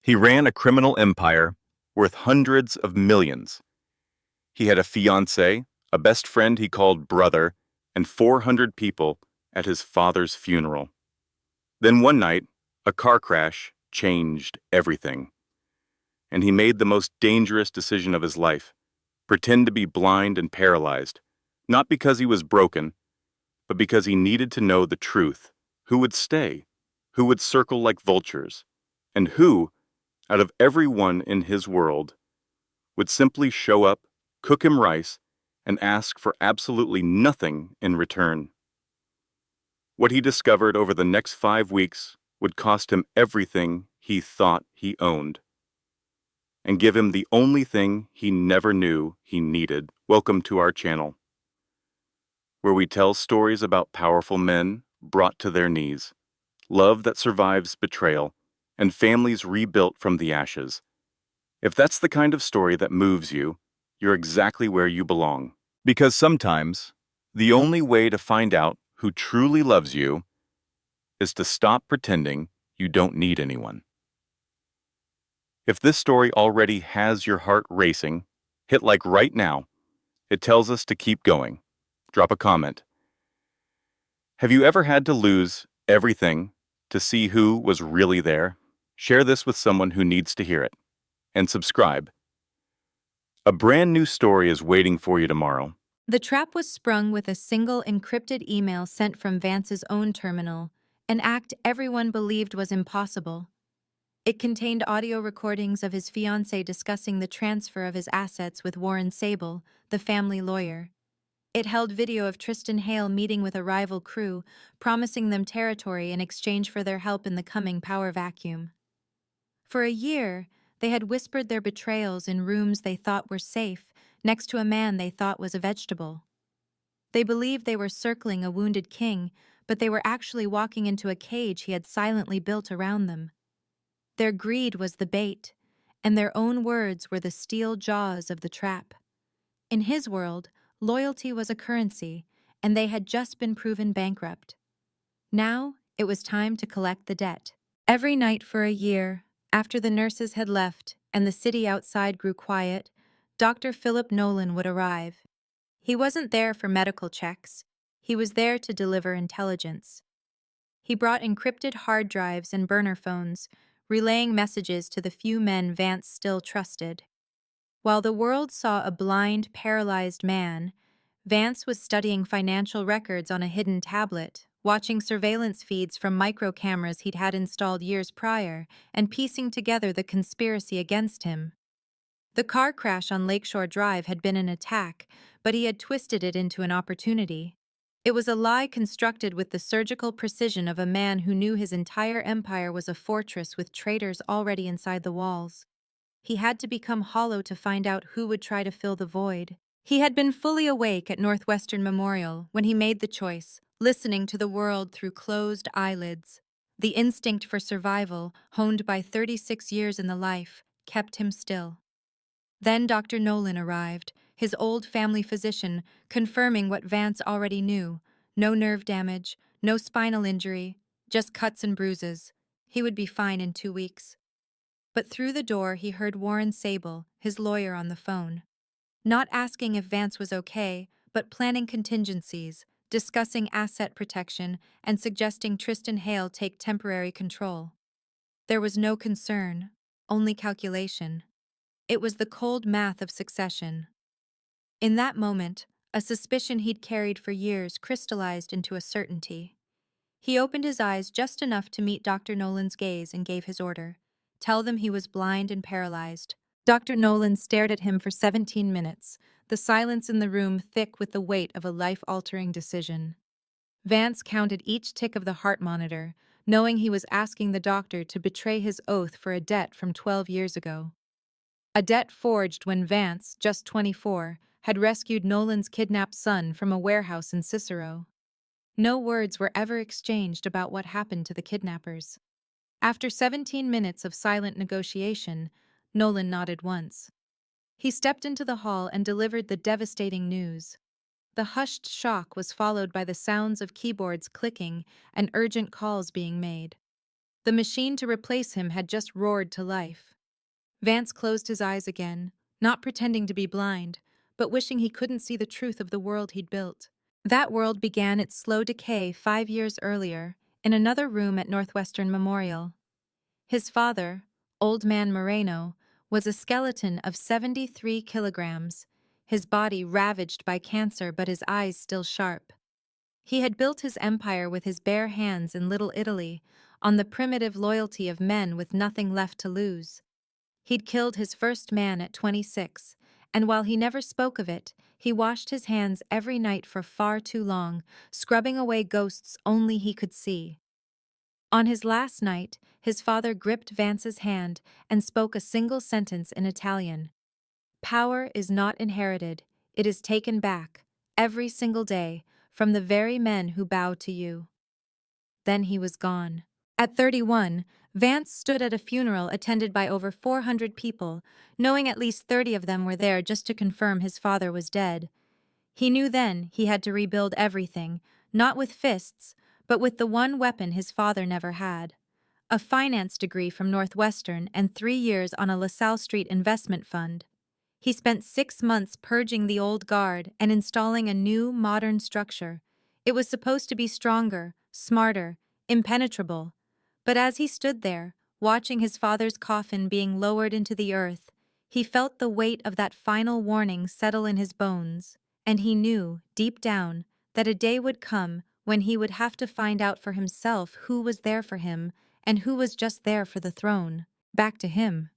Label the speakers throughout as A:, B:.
A: He ran a criminal empire worth hundreds of millions. He had a fiancée, a best friend he called brother, and 400 people at his father's funeral. Then one night, a car crash changed everything. And he made the most dangerous decision of his life: pretend to be blind and paralyzed, not because he was broken, but because he needed to know the truth. Who would stay? Who would circle like vultures? And who, out of everyone in his world, would simply show up, cook him rice, and ask for absolutely nothing in return? What he discovered over the next 5 weeks would cost him everything he thought he owned, and give him the only thing he never knew he needed. Welcome to our channel, where we tell stories about powerful men brought to their knees, love that survives betrayal, and families rebuilt from the ashes. If that's the kind of story that moves you, you're exactly where you belong. Because sometimes, the only way to find out who truly loves you is to stop pretending you don't need anyone. If this story already has your heart racing, hit like right now. It tells us to keep going. Drop a comment. Have you ever had to lose everything to see who was really there? Share this with someone who needs to hear it. And subscribe. A brand new story is waiting for you tomorrow.
B: The trap was sprung with a single encrypted email sent from Vance's own terminal, an act everyone believed was impossible. It contained audio recordings of his fiancée discussing the transfer of his assets with Warren Sable, the family lawyer. It held video of Tristan Hale meeting with a rival crew, promising them territory in exchange for their help in the coming power vacuum. For a year, they had whispered their betrayals in rooms they thought were safe, next to a man they thought was a vegetable. They believed they were circling a wounded king, but they were actually walking into a cage he had silently built around them. Their greed was the bait, and their own words were the steel jaws of the trap. In his world, loyalty was a currency, and they had just been proven bankrupt. Now, it was time to collect the debt. Every night for a year, after the nurses had left and the city outside grew quiet, Dr. Philip Nolan would arrive. He wasn't there for medical checks. He was there to deliver intelligence. He brought encrypted hard drives and burner phones, relaying messages to the few men Vance still trusted. While the world saw a blind, paralyzed man, Vance was studying financial records on a hidden tablet, watching surveillance feeds from micro cameras he'd had installed years prior, and piecing together the conspiracy against him. The car crash on Lakeshore Drive had been an attack, but he had twisted it into an opportunity. It was a lie constructed with the surgical precision of a man who knew his entire empire was a fortress with traitors already inside the walls. He had to become hollow to find out who would try to fill the void. He had been fully awake at Northwestern Memorial when he made the choice, listening to the world through closed eyelids. The instinct for survival, honed by 36 years in the life, kept him still. Then Dr. Nolan arrived, his old family physician, confirming what Vance already knew: no nerve damage, no spinal injury, just cuts and bruises. He would be fine in 2 weeks. But through the door he heard Warren Sable, his lawyer, on the phone. Not asking if Vance was okay, but planning contingencies, discussing asset protection, and suggesting Tristan Hale take temporary control. There was no concern, only calculation. It was the cold math of succession. In that moment, a suspicion he'd carried for years crystallized into a certainty. He opened his eyes just enough to meet Dr. Nolan's gaze and gave his order: tell them he was blind and paralyzed. Dr. Nolan stared at him for 17 minutes, the silence in the room thick with the weight of a life-altering decision. Vance counted each tick of the heart monitor, knowing he was asking the doctor to betray his oath for a debt from 12 years ago. A debt forged when Vance, just 24, had rescued Nolan's kidnapped son from a warehouse in Cicero. No words were ever exchanged about what happened to the kidnappers. After 17 minutes of silent negotiation, Nolan nodded once. He stepped into the hall and delivered the devastating news. The hushed shock was followed by the sounds of keyboards clicking and urgent calls being made. The machine to replace him had just roared to life. Vance closed his eyes again, not pretending to be blind, but wishing he couldn't see the truth of the world he'd built. That world began its slow decay 5 years earlier, in another room at Northwestern Memorial. His father, Old Man Moreno, was a skeleton of 73 kilograms, his body ravaged by cancer but his eyes still sharp. He had built his empire with his bare hands in Little Italy, on the primitive loyalty of men with nothing left to lose. He'd killed his first man at 26, and while he never spoke of it, he washed his hands every night for far too long, scrubbing away ghosts only he could see. On his last night, his father gripped Vance's hand and spoke a single sentence in Italian. Power is not inherited, it is taken back, every single day, from the very men who bow to you. Then he was gone. At 31, Vance stood at a funeral attended by over 400 people, knowing at least 30 of them were there just to confirm his father was dead. He knew then he had to rebuild everything, not with fists, but with the one weapon his father never had. A finance degree from Northwestern and 3 years on a LaSalle Street investment fund. He spent 6 months purging the old guard and installing a new, modern structure. It was supposed to be stronger, smarter, impenetrable. But as he stood there, watching his father's coffin being lowered into the earth, he felt the weight of that final warning settle in his bones, and he knew, deep down, that a day would come when he would have to find out for himself who was there for him and who was just there for the throne. Back to him.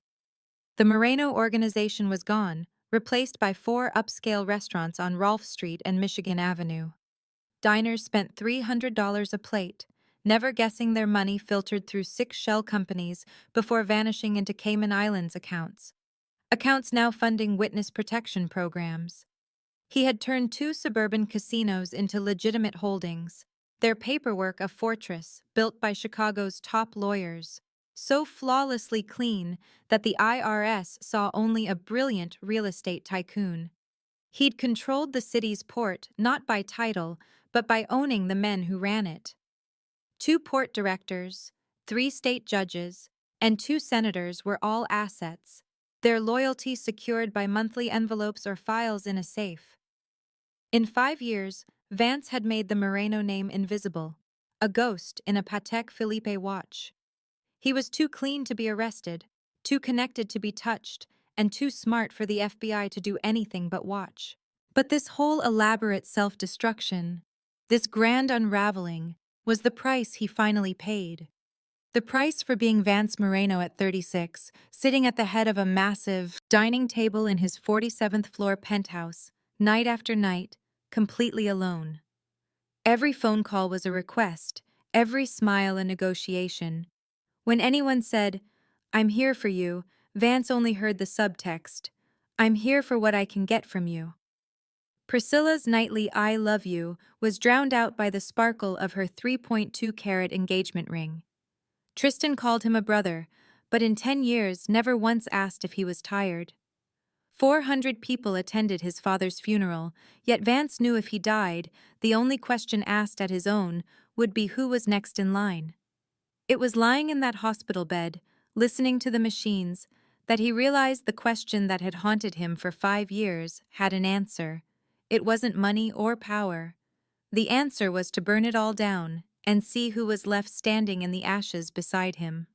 B: The Moreno organization was gone, replaced by 4 upscale restaurants on Rolfe Street and Michigan Avenue. Diners spent $300 a plate, never guessing their money filtered through 6 shell companies before vanishing into Cayman Islands accounts. Accounts now funding witness protection programs. He had turned 2 suburban casinos into legitimate holdings, their paperwork a fortress built by Chicago's top lawyers, so flawlessly clean that the IRS saw only a brilliant real estate tycoon. He'd controlled the city's port not by title, but by owning the men who ran it. 2 port directors, 3 state judges, and 2 senators were all assets, their loyalty secured by monthly envelopes or files in a safe. In 5 years, Vance had made the Moreno name invisible, a ghost in a Patek Philippe watch. He was too clean to be arrested, too connected to be touched, and too smart for the FBI to do anything but watch. But this whole elaborate self-destruction, this grand unraveling, was the price he finally paid. The price for being Vance Moreno at 36, sitting at the head of a massive dining table in his 47th floor penthouse, night after night, completely alone. Every phone call was a request, every smile a negotiation. When anyone said, "I'm here for you," Vance only heard the subtext, "I'm here for what I can get from you." Priscilla's nightly "I love you" was drowned out by the sparkle of her 3.2-carat engagement ring. Tristan called him a brother, but in 10 years never once asked if he was tired. 400 people attended his father's funeral, yet Vance knew if he died, the only question asked at his own would be who was next in line. It was lying in that hospital bed, listening to the machines, that he realized the question that had haunted him for 5 years had an answer. It wasn't money or power. The answer was to burn it all down and see who was left standing in the ashes beside him.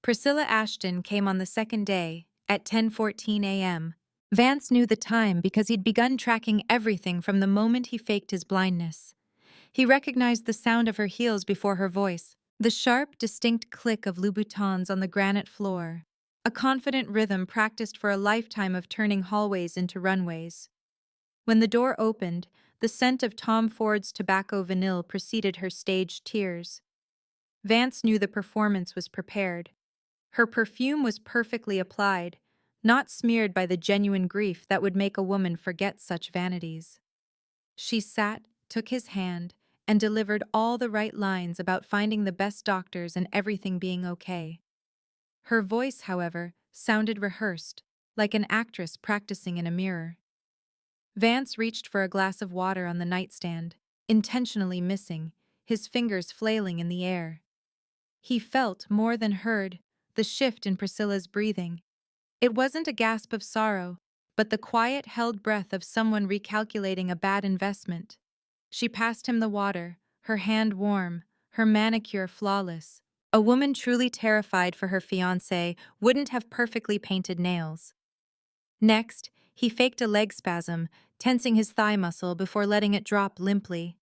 B: Priscilla Ashton came on the second day, at 10:14 a.m. Vance knew the time because he'd begun tracking everything from the moment he faked his blindness. He recognized the sound of her heels before her voice, the sharp, distinct click of Louboutins on the granite floor, a confident rhythm practiced for a lifetime of turning hallways into runways. When the door opened, the scent of Tom Ford's tobacco vanille preceded her staged tears. Vance knew the performance was prepared. Her perfume was perfectly applied, not smeared by the genuine grief that would make a woman forget such vanities. She sat, took his hand, and delivered all the right lines about finding the best doctors and everything being okay. Her voice, however, sounded rehearsed, like an actress practicing in a mirror. Vance reached for a glass of water on the nightstand, intentionally missing, his fingers flailing in the air. He felt, more than heard, the shift in Priscilla's breathing. It wasn't a gasp of sorrow, but the quiet, held breath of someone recalculating a bad investment. She passed him the water, her hand warm, her manicure flawless. A woman truly terrified for her fiancé wouldn't have perfectly painted nails. Next, he faked a leg spasm, tensing his thigh muscle before letting it drop limply.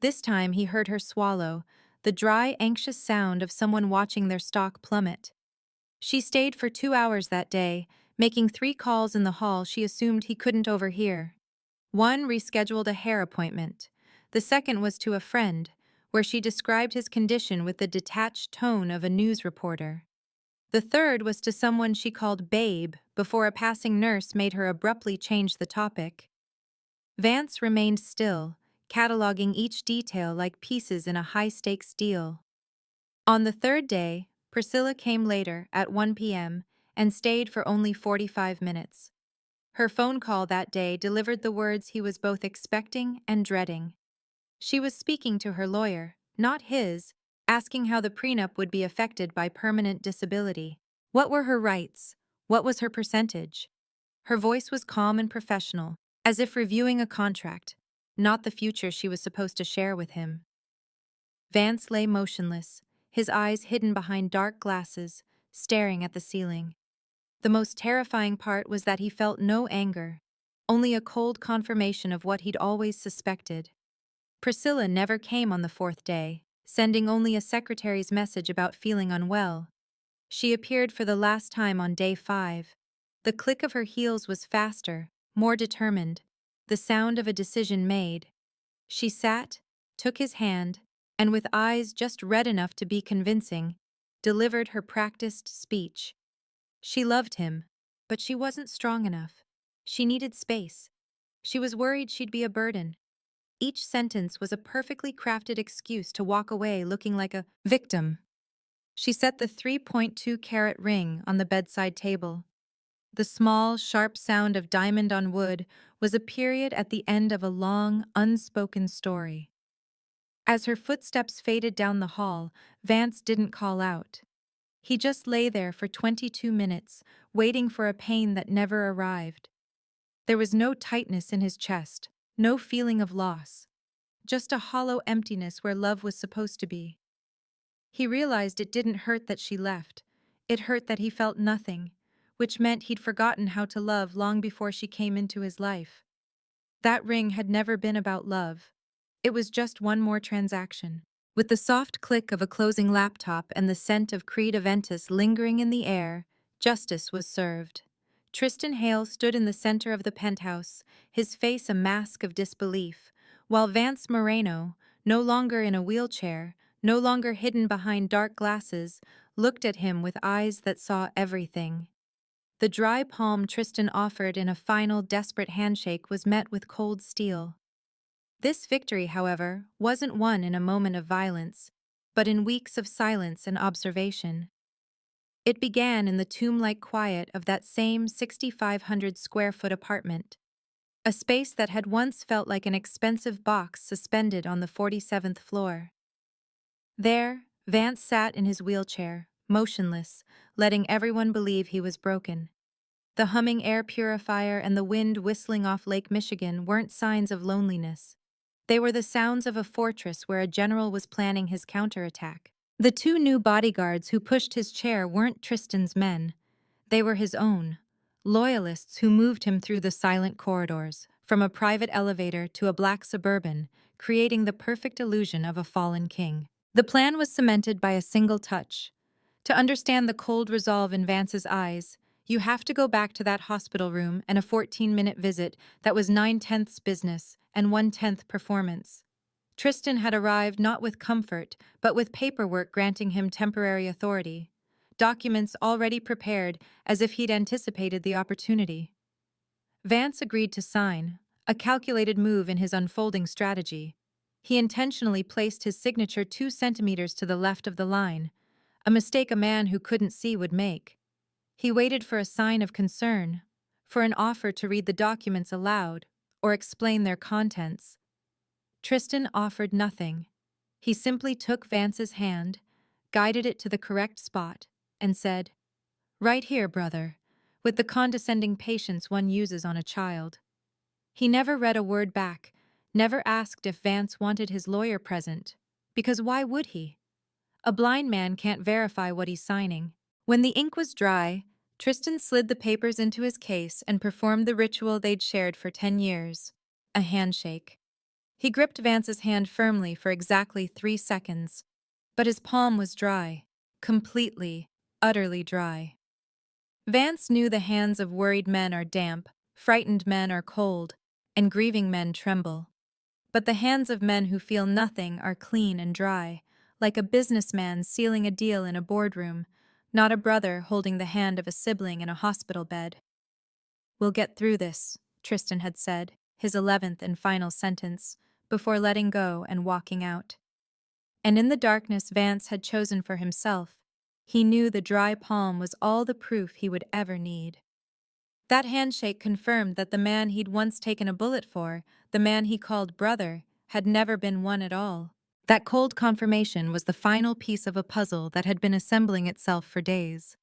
B: This time he heard her swallow, the dry, anxious sound of someone watching their stock plummet. She stayed for 2 hours that day, making 3 calls in the hall she assumed he couldn't overhear. One rescheduled a hair appointment. The second was to a friend, where she described his condition with the detached tone of a news reporter. The third was to someone she called Babe before a passing nurse made her abruptly change the topic. Vance remained still, cataloging each detail like pieces in a high-stakes deal. On the third day, Priscilla came later, at 1 p.m., and stayed for only 45 minutes. Her phone call that day delivered the words he was both expecting and dreading. She was speaking to her lawyer, not his, asking how the prenup would be affected by permanent disability. What were her rights? What was her percentage? Her voice was calm and professional, as if reviewing a contract, not the future she was supposed to share with him. Vance lay motionless, his eyes hidden behind dark glasses, staring at the ceiling. The most terrifying part was that he felt no anger, only a cold confirmation of what he'd always suspected. Priscilla never came on the fourth day, sending only a secretary's message about feeling unwell. She appeared for the last time on day 5. The click of her heels was faster, more determined, the sound of a decision made. She sat, took his hand, and with eyes just red enough to be convincing, delivered her practiced speech. She loved him, but she wasn't strong enough. She needed space. She was worried she'd be a burden. Each sentence was a perfectly crafted excuse to walk away looking like a victim. She set the 3.2-carat ring on the bedside table. The small, sharp sound of diamond on wood was a period at the end of a long, unspoken story. As her footsteps faded down the hall, Vance didn't call out. He just lay there for 22 minutes, waiting for a pain that never arrived. There was no tightness in his chest, no feeling of loss, just a hollow emptiness where love was supposed to be. He realized it didn't hurt that she left. It hurt that he felt nothing, which meant he'd forgotten how to love long before she came into his life. That ring had never been about love. It was just one more transaction. With the soft click of a closing laptop and the scent of Creed Aventus lingering in the air, justice was served. Tristan Hale stood in the center of the penthouse, his face a mask of disbelief, while Vance Moreno, no longer in a wheelchair, no longer hidden behind dark glasses, looked at him with eyes that saw everything. The dry palm Tristan offered in a final desperate handshake was met with cold steel. This victory, however, wasn't won in a moment of violence, but in weeks of silence and observation. It began in the tomb-like quiet of that same 6,500-square-foot apartment, a space that had once felt like an expensive box suspended on the 47th floor. There, Vance sat in his wheelchair, motionless, letting everyone believe he was broken. The humming air purifier and the wind whistling off Lake Michigan weren't signs of loneliness. They were the sounds of a fortress where a general was planning his counterattack. The 2 new bodyguards who pushed his chair weren't Tristan's men. They were his own, loyalists who moved him through the silent corridors, from a private elevator to a black Suburban, creating the perfect illusion of a fallen king. The plan was cemented by a single touch. To understand the cold resolve in Vance's eyes, you have to go back to that hospital room and a 14-minute visit that was 9/10 business and 1/10 performance. Tristan had arrived not with comfort, but with paperwork granting him temporary authority, documents already prepared as if he'd anticipated the opportunity. Vance agreed to sign, a calculated move in his unfolding strategy. He intentionally placed his signature 2 centimeters to the left of the line, a mistake a man who couldn't see would make. He waited for a sign of concern, for an offer to read the documents aloud or explain their contents. Tristan offered nothing. He simply took Vance's hand, guided it to the correct spot, and said, "Right here, brother," with the condescending patience one uses on a child. He never read a word back, never asked if Vance wanted his lawyer present, because why would he? A blind man can't verify what he's signing. When the ink was dry, Tristan slid the papers into his case and performed the ritual they'd shared for 10 years, a handshake. He gripped Vance's hand firmly for exactly 3 seconds, but his palm was dry, completely, utterly dry. Vance knew the hands of worried men are damp, frightened men are cold, and grieving men tremble. But the hands of men who feel nothing are clean and dry, like a businessman sealing a deal in a boardroom, not a brother holding the hand of a sibling in a hospital bed. "We'll get through this," Tristan had said, his 11th and final sentence, before letting go and walking out. And in the darkness Vance had chosen for himself, he knew the dry palm was all the proof he would ever need. That handshake confirmed that the man he'd once taken a bullet for, the man he called brother, had never been one at all. That cold confirmation was the final piece of a puzzle that had been assembling itself for days.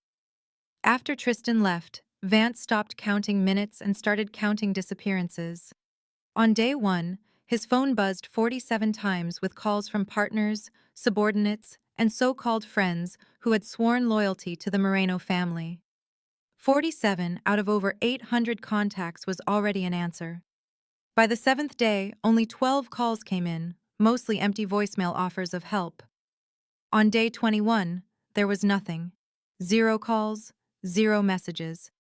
B: After Tristan left, Vance stopped counting minutes and started counting disappearances. On day 1, his phone buzzed 47 times with calls from partners, subordinates, and so-called friends who had sworn loyalty to the Moreno family. 47 out of over 800 contacts was already an answer. By the 7th day, only 12 calls came in, mostly empty voicemail offers of help. On day 21, there was nothing. 0 calls, 0 messages.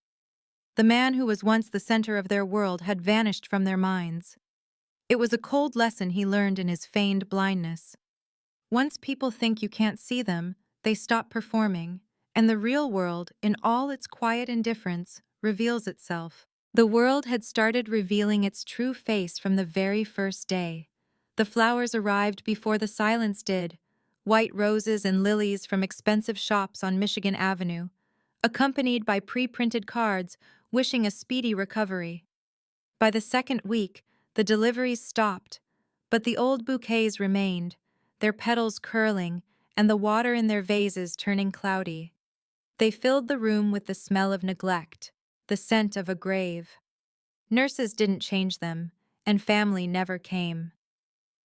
B: The man who was once the center of their world had vanished from their minds. It was a cold lesson he learned in his feigned blindness. Once people think you can't see them, they stop performing, and the real world, in all its quiet indifference, reveals itself. The world had started revealing its true face from the very first day. The flowers arrived before the silence did, white roses and lilies from expensive shops on Michigan Avenue, accompanied by pre-printed cards wishing a speedy recovery. By the 2nd week, the deliveries stopped, but the old bouquets remained, their petals curling and the water in their vases turning cloudy. They filled the room with the smell of neglect, the scent of a grave. Nurses didn't change them, and family never came.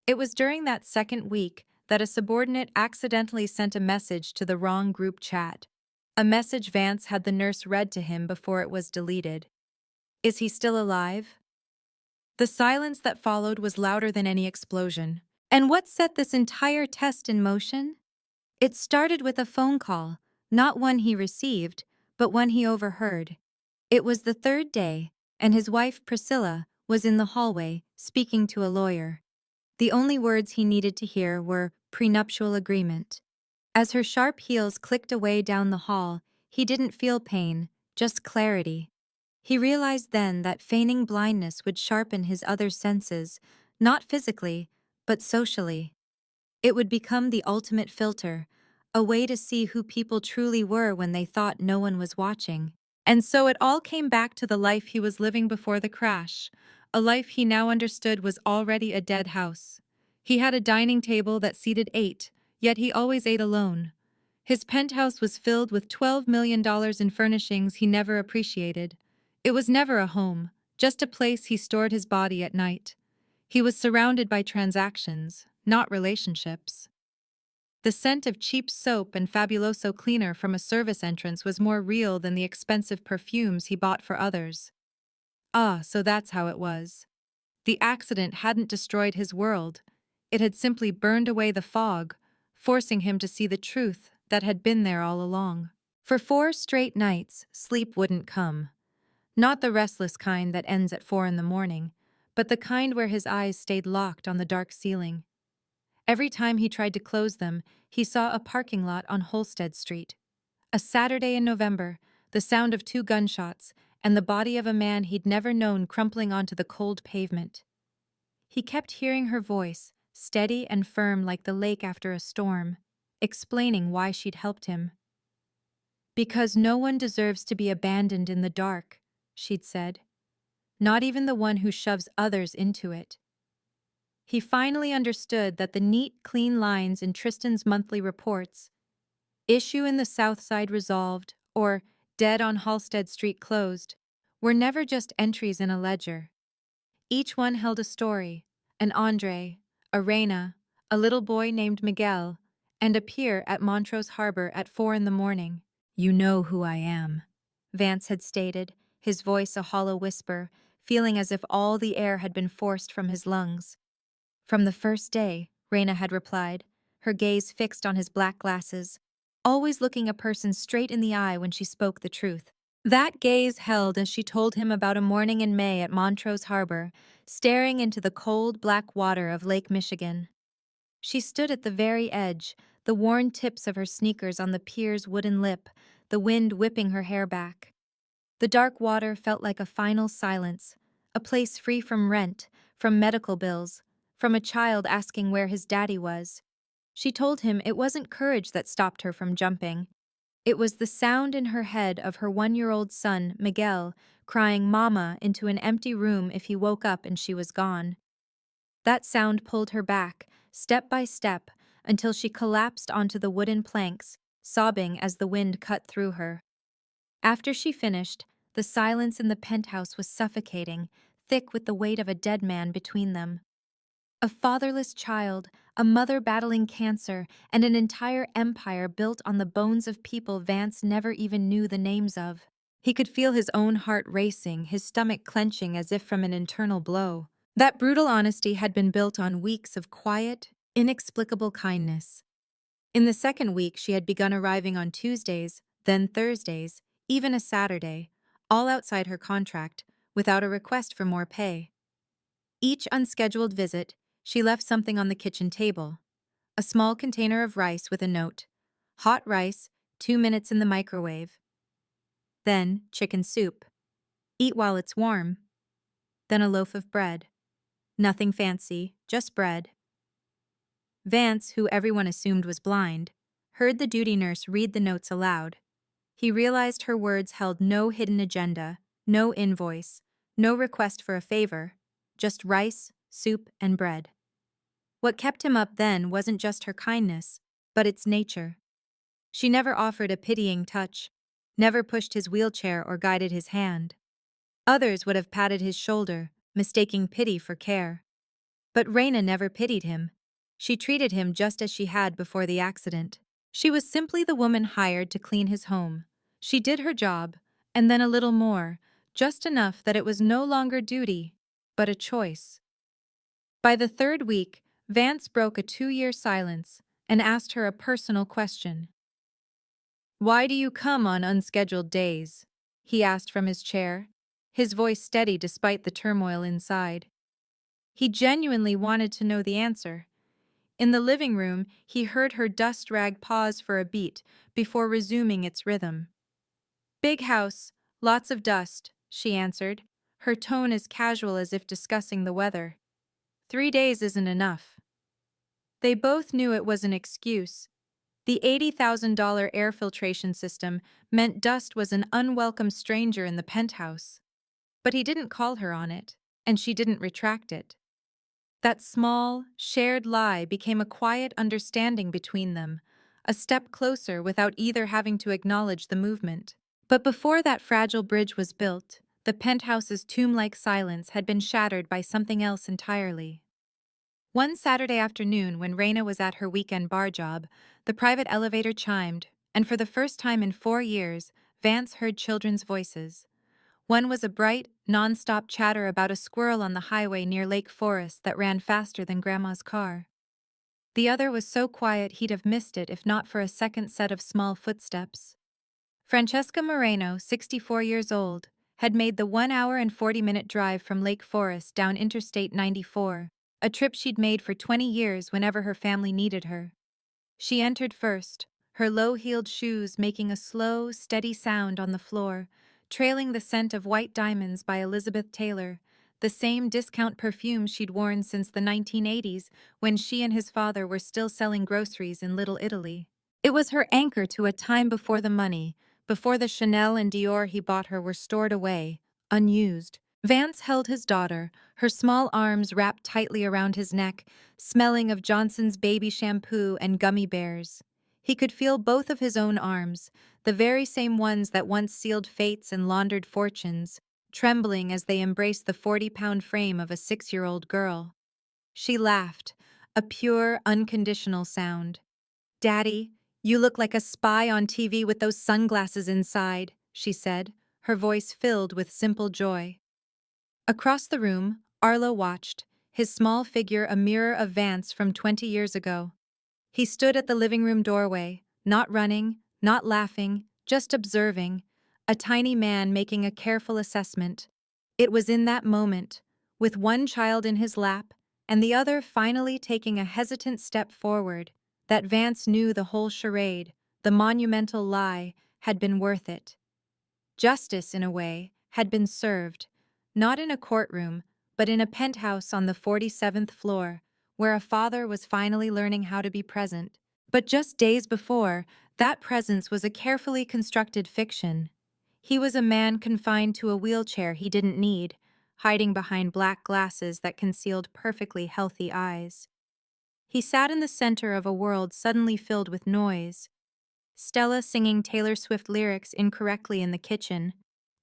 B: It was during that 2nd week that a subordinate accidentally sent a message to the wrong group chat. A message Vance had the nurse read to him before it was deleted. "Is he still alive?" The silence that followed was louder than any explosion. And what set this entire test in motion? It started with a phone call, not one he received, but one he overheard. It was the 3rd day, and his wife Priscilla was in the hallway, speaking to a lawyer. The only words he needed to hear were prenuptial agreement. As her sharp heels clicked away down the hall, he didn't feel pain, just clarity. He realized then that feigning blindness would sharpen his other senses, not physically, but socially. It would become the ultimate filter, a way to see who people truly were when they thought no one was watching. And so it all came back to the life he was living before the crash, a life he now understood was already a dead house. He had a dining table that seated 8, yet he always ate alone. His penthouse was filled with $12 million in furnishings he never appreciated. It was never a home, just a place he stored his body at night. He was surrounded by transactions, not relationships. The scent of cheap soap and Fabuloso cleaner from a service entrance was more real than the expensive perfumes he bought for others. Ah, so that's how it was. The accident hadn't destroyed his world. It had simply burned away the fog, forcing him to see the truth that had been there all along. For 4 straight nights, sleep wouldn't come. Not the restless kind that ends at 4 in the morning, but the kind where his eyes stayed locked on the dark ceiling. Every time he tried to close them, he saw a parking lot on Holstead Street. A Saturday in November, the sound of 2 gunshots, and the body of a man he'd never known crumpling onto the cold pavement. He kept hearing her voice, steady and firm like the lake after a storm, explaining why she'd helped him. "Because no one deserves to be abandoned in the dark," she'd said. "Not even the one who shoves others into it." He finally understood that the neat, clean lines in Tristan's monthly reports, Issue in the South Side resolved, or Dead on Halsted Street closed, were never just entries in a ledger. Each one held a story: an Andre, a Reina, a little boy named Miguel, and a pier at Montrose Harbor at 4 in the morning. "You know who I am," Vance had stated, his voice a hollow whisper, feeling as if all the air had been forced from his lungs. "From the first day," Reina had replied, her gaze fixed on his black glasses, always looking a person straight in the eye when she spoke the truth. That gaze held as she told him about a morning in May at Montrose Harbor, staring into the cold, black water of Lake Michigan. She stood at the very edge, the worn tips of her sneakers on the pier's wooden lip, the wind whipping her hair back. The dark water felt like a final silence, a place free from rent, from medical bills, from a child asking where his daddy was. She told him it wasn't courage that stopped her from jumping. It was the sound in her head of her 1-year-old son, Miguel, crying "Mama" into an empty room if he woke up and she was gone. That sound pulled her back, step by step, until she collapsed onto the wooden planks, sobbing as the wind cut through her. After she finished, the silence in the penthouse was suffocating, thick with the weight of a dead man between them. A fatherless child, a mother battling cancer, and an entire empire built on the bones of people Vance never even knew the names of. He could feel his own heart racing, his stomach clenching as if from an internal blow. That brutal honesty had been built on weeks of quiet, inexplicable kindness. In the second week, she had begun arriving on Tuesdays, then Thursdays, even a Saturday, all outside her contract, without a request for more pay. Each unscheduled visit, she left something on the kitchen table: a small container of rice with a note: "Hot rice, 2 minutes in the microwave." Then chicken soup. "Eat while it's warm." Then a loaf of bread. Nothing fancy, just bread. Vance, who everyone assumed was blind, heard the duty nurse read the notes aloud. He realized her words held no hidden agenda, no invoice, no request for a favor, just rice, soup, and bread. What kept him up then wasn't just her kindness, but its nature. She never offered a pitying touch, never pushed his wheelchair or guided his hand. Others would have patted his shoulder, mistaking pity for care. But Reina never pitied him. She treated him just as she had before the accident. She was simply the woman hired to clean his home. She did her job, and then a little more, just enough that it was no longer duty, but a choice. By the third week, Vance broke a 2-year silence and asked her a personal question. "Why do you come on unscheduled days?" he asked from his chair, his voice steady despite the turmoil inside. He genuinely wanted to know the answer. In the living room, he heard her dust rag pause for a beat before resuming its rhythm. "Big house, lots of dust," she answered, her tone as casual as if discussing the weather. 3 days isn't enough." They both knew it was an excuse. The $80,000 air filtration system meant dust was an unwelcome stranger in the penthouse. But he didn't call her on it, and she didn't retract it. That small, shared lie became a quiet understanding between them, a step closer without either having to acknowledge the movement. But before that fragile bridge was built, the penthouse's tomb-like silence had been shattered by something else entirely. One Saturday afternoon, when Reina was at her weekend bar job, the private elevator chimed, and for the first time in 4 years, Vance heard children's voices. One was a bright, non-stop chatter about a squirrel on the highway near Lake Forest that ran faster than Grandma's car. The other was so quiet he'd have missed it if not for a second set of small footsteps. Francesca Moreno, 64 years old, had made the 1-hour and 40-minute drive from Lake Forest down Interstate 94, a trip she'd made for 20 years whenever her family needed her. She entered first, her low-heeled shoes making a slow, steady sound on the floor, trailing the scent of White Diamonds by Elizabeth Taylor, the same discount perfume she'd worn since the 1980s when she and his father were still selling groceries in Little Italy. It was her anchor to a time before the money, before the Chanel and Dior he bought her were stored away, unused. Vance held his daughter, her small arms wrapped tightly around his neck, smelling of Johnson's baby shampoo and gummy bears. He could feel both of his own arms, the very same ones that once sealed fates and laundered fortunes, trembling as they embraced the 40-pound frame of a 6-year-old girl. She laughed, a pure, unconditional sound. "Daddy, you look like a spy on TV with those sunglasses inside," she said, her voice filled with simple joy. Across the room, Arlo watched, his small figure a mirror of Vance from 20 years ago. He stood at the living room doorway, not running, not laughing, just observing, a tiny man making a careful assessment. It was in that moment, with one child in his lap and the other finally taking a hesitant step forward, that Vance knew the whole charade, the monumental lie, had been worth it. Justice, in a way, had been served, not in a courtroom, but in a penthouse on the 47th floor, where a father was finally learning how to be present. But just days before, that presence was a carefully constructed fiction. He was a man confined to a wheelchair he didn't need, hiding behind black glasses that concealed perfectly healthy eyes. He sat in the center of a world suddenly filled with noise. Stella singing Taylor Swift lyrics incorrectly in the kitchen,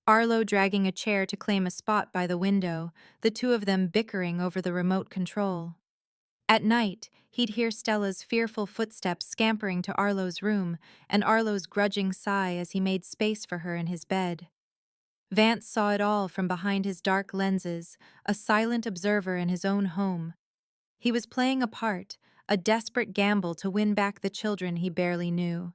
B: Arlo dragging a chair to claim a spot by the window, the two of them bickering over the remote control. At night, he'd hear Stella's fearful footsteps scampering to Arlo's room, and Arlo's grudging sigh as he made space for her in his bed. Vance saw it all from behind his dark lenses, a silent observer in his own home. He was playing a part, a desperate gamble to win back the children he barely knew.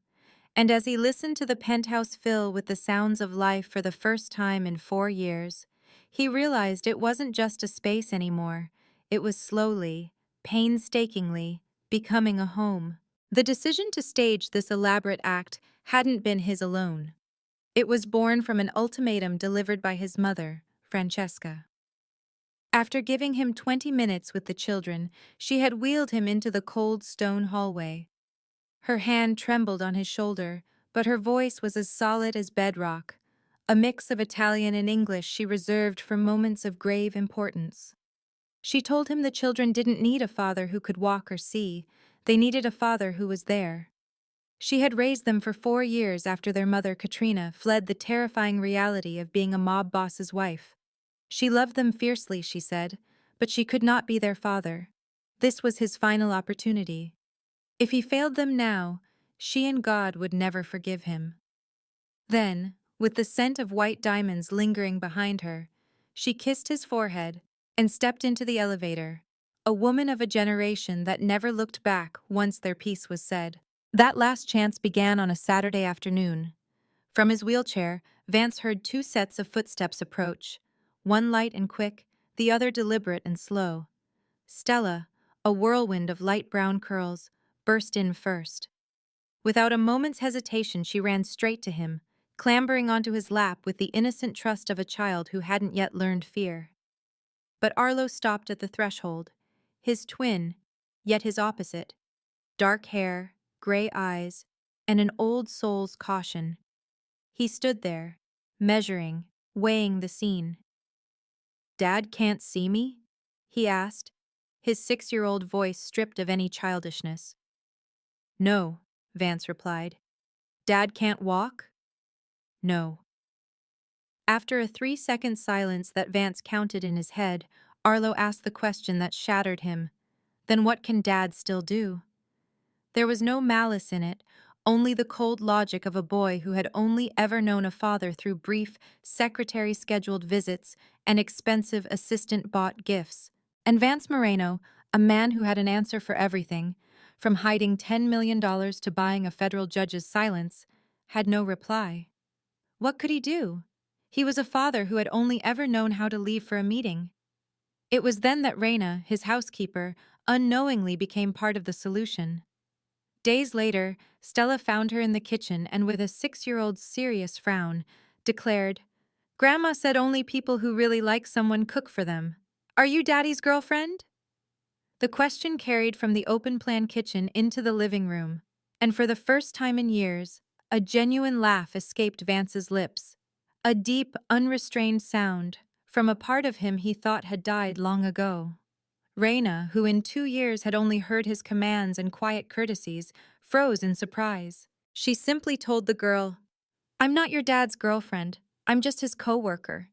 B: And as he listened to the penthouse fill with the sounds of life for the first time in 4 years, he realized it wasn't just a space anymore. It was slowly, painstakingly, becoming a home. The decision to stage this elaborate act hadn't been his alone. It was born from an ultimatum delivered by his mother, Francesca. After giving him 20 minutes with the children, she had wheeled him into the cold stone hallway. Her hand trembled on his shoulder, but her voice was as solid as bedrock, a mix of Italian and English she reserved for moments of grave importance. She told him the children didn't need a father who could walk or see, they needed a father who was there. She had raised them for 4 years after their mother, Katrina, fled the terrifying reality of being a mob boss's wife. She loved them fiercely, she said, but she could not be their father. This was his final opportunity. If he failed them now, she and God would never forgive him. Then, with the scent of white diamonds lingering behind her, she kissed his forehead and stepped into the elevator, a woman of a generation that never looked back once their piece was said. That last chance began on a Saturday afternoon. From his wheelchair, Vance heard 2 sets of footsteps approach, one light and quick, the other deliberate and slow. Stella, a whirlwind of light brown curls, burst in first. Without a moment's hesitation, she ran straight to him, clambering onto his lap with the innocent trust of a child who hadn't yet learned fear. But Arlo stopped at the threshold, his twin, yet his opposite. Dark hair, gray eyes, and an old soul's caution. He stood there, measuring, weighing the scene. "Dad can't see me?" he asked, his 6-year-old voice stripped of any childishness. "No," Vance replied. "Dad can't walk?" "No." After a 3-second silence that Vance counted in his head, Arlo asked the question that shattered him. "Then what can Dad still do?" There was no malice in it, only the cold logic of a boy who had only ever known a father through brief, secretary-scheduled visits and expensive assistant-bought gifts. And Vance Moreno, a man who had an answer for everything, from hiding $10 million to buying a federal judge's silence, had no reply. What could he do? He was a father who had only ever known how to leave for a meeting. It was then that Reina, his housekeeper, unknowingly became part of the solution. Days later, Stella found her in the kitchen and with a 6-year-old's serious frown, declared, "Grandma said only people who really like someone cook for them. Are you Daddy's girlfriend?" The question carried from the open-plan kitchen into the living room, and for the first time in years, a genuine laugh escaped Vance's lips. A deep, unrestrained sound, from a part of him he thought had died long ago. Reina, who in 2 years had only heard his commands and quiet courtesies, froze in surprise. She simply told the girl, "I'm not your dad's girlfriend. I'm just his co-worker."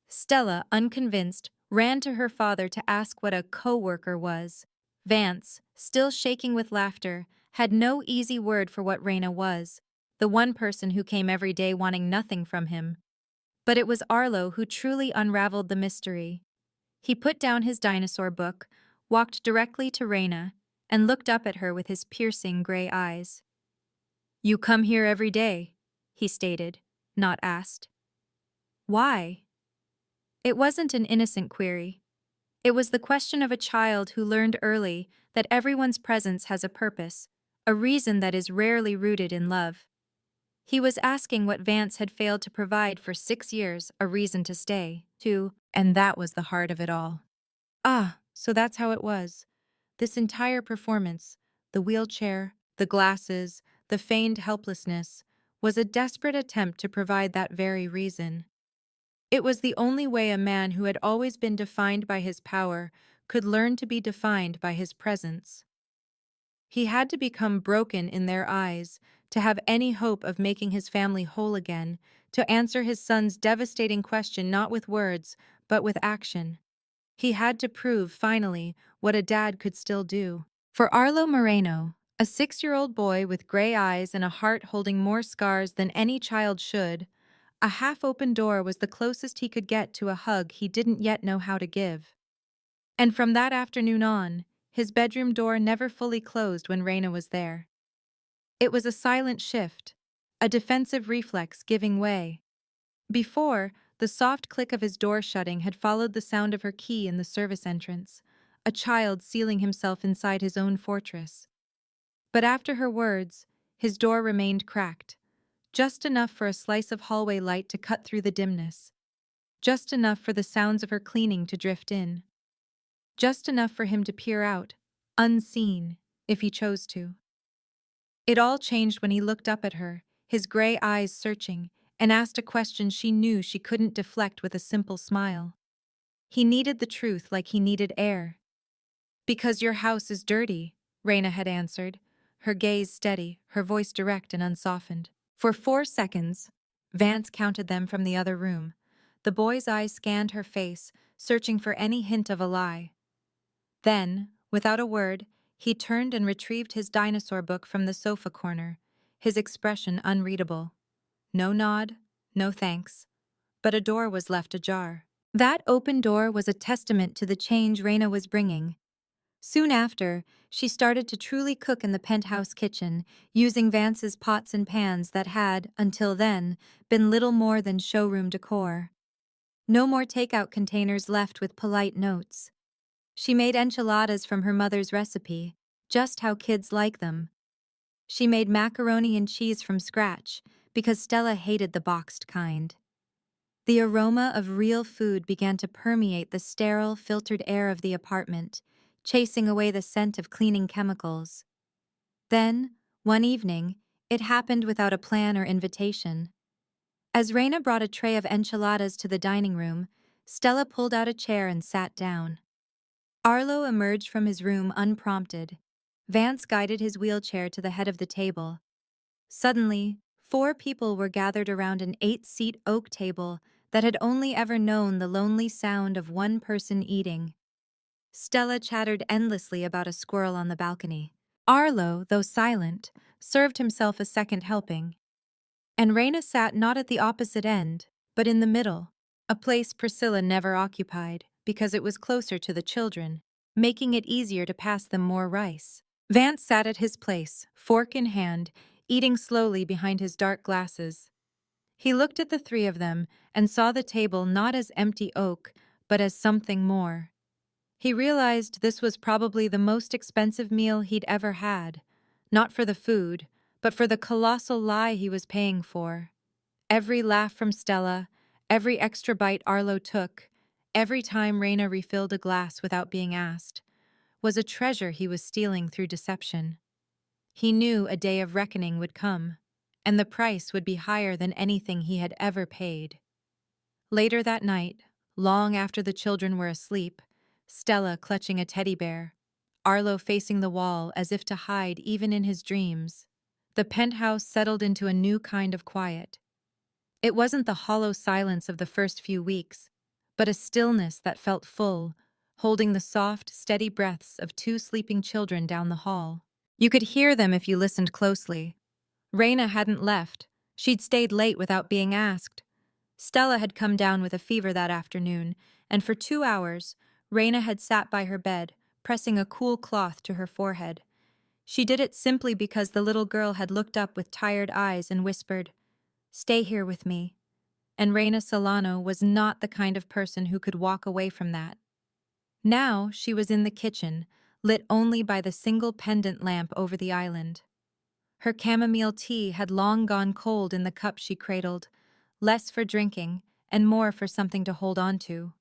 B: Stella, unconvinced, ran to her father to ask what a co-worker was. Vance, still shaking with laughter, had no easy word for what Raina was, the one person who came every day wanting nothing from him. But it was Arlo who truly unraveled the mystery. He put down his dinosaur book, walked directly to Raina, and looked up at her with his piercing gray eyes. "You come here every day," he stated, not asked. "Why?" It wasn't an innocent query. It was the question of a child who learned early that everyone's presence has a purpose, a reason that is rarely rooted in love. He was asking what Vance had failed to provide for 6 years, a reason to stay, too, and that was the heart of it all. Ah, so that's how it was. This entire performance, the wheelchair, the glasses, the feigned helplessness, was a desperate attempt to provide that very reason. It was the only way a man who had always been defined by his power could learn to be defined by his presence. He had to become broken in their eyes to have any hope of making his family whole again, to answer his son's devastating question not with words, but with action. He had to prove, finally, what a dad could still do. For Arlo Moreno, a 6-year-old boy with gray eyes and a heart holding more scars than any child should, a half-open door was the closest he could get to a hug he didn't yet know how to give. And from that afternoon on, his bedroom door never fully closed when Raina was there. It was a silent shift, a defensive reflex giving way. Before, the soft click of his door shutting had followed the sound of her key in the service entrance, a child sealing himself inside his own fortress. But after her words, his door remained cracked, just enough for a slice of hallway light to cut through the dimness, just enough for the sounds of her cleaning to drift in, just enough for him to peer out, unseen, if he chose to. It all changed when he looked up at her, his gray eyes searching, and asked a question she knew she couldn't deflect with a simple smile. He needed the truth like he needed air. "Because your house is dirty," Raina had answered, her gaze steady, her voice direct and unsoftened. For 4 seconds, Vance counted them from the other room. The boy's eyes scanned her face, searching for any hint of a lie. Then, without a word, he turned and retrieved his dinosaur book from the sofa corner, his expression unreadable. No nod, no thanks. But a door was left ajar. That open door was a testament to the change Raina was bringing. Soon after, she started to truly cook in the penthouse kitchen, using Vance's pots and pans that had, until then, been little more than showroom decor. No more takeout containers left with polite notes. She made enchiladas from her mother's recipe, just how kids like them. She made macaroni and cheese from scratch, because Stella hated the boxed kind. The aroma of real food began to permeate the sterile, filtered air of the apartment, chasing away the scent of cleaning chemicals. Then, one evening, it happened without a plan or invitation. As Raina brought a tray of enchiladas to the dining room, Stella pulled out a chair and sat down. Arlo emerged from his room unprompted. Vance guided his wheelchair to the head of the table. Suddenly, 4 people were gathered around an 8-seat oak table that had only ever known the lonely sound of one person eating. Stella chattered endlessly about a squirrel on the balcony. Arlo, though silent, served himself a second helping. And Raina sat not at the opposite end, but in the middle, a place Priscilla never occupied because it was closer to the children, making it easier to pass them more rice. Vance sat at his place, fork in hand, eating slowly behind his dark glasses. He looked at the 3 of them and saw the table not as empty oak, but as something more. He realized this was probably the most expensive meal he'd ever had, not for the food, but for the colossal lie he was paying for. Every laugh from Stella, every extra bite Arlo took, every time Raina refilled a glass without being asked, was a treasure he was stealing through deception. He knew a day of reckoning would come, and the price would be higher than anything he had ever paid. Later that night, long after the children were asleep, Stella clutching a teddy bear, Arlo facing the wall as if to hide even in his dreams. The penthouse settled into a new kind of quiet. It wasn't the hollow silence of the first few weeks, but a stillness that felt full, holding the soft, steady breaths of two sleeping children down the hall. You could hear them if you listened closely. Raina hadn't left. She'd stayed late without being asked. Stella had come down with a fever that afternoon, and for 2 hours, Raina had sat by her bed, pressing a cool cloth to her forehead. She did it simply because the little girl had looked up with tired eyes and whispered, "Stay here with me." And Reina Solano was not the kind of person who could walk away from that. Now she was in the kitchen, lit only by the single pendant lamp over the island. Her chamomile tea had long gone cold in the cup she cradled, less for drinking and more for something to hold on to.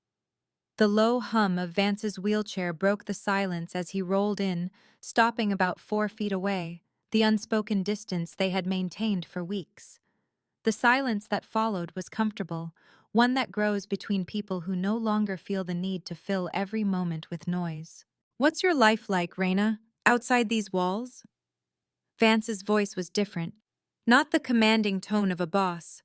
B: The low hum of Vance's wheelchair broke the silence as he rolled in, stopping about 4 feet away, the unspoken distance they had maintained for weeks. The silence that followed was comfortable, one that grows between people who no longer feel the need to fill every moment with noise. "What's your life like, Raina, outside these walls?" Vance's voice was different, not the commanding tone of a boss,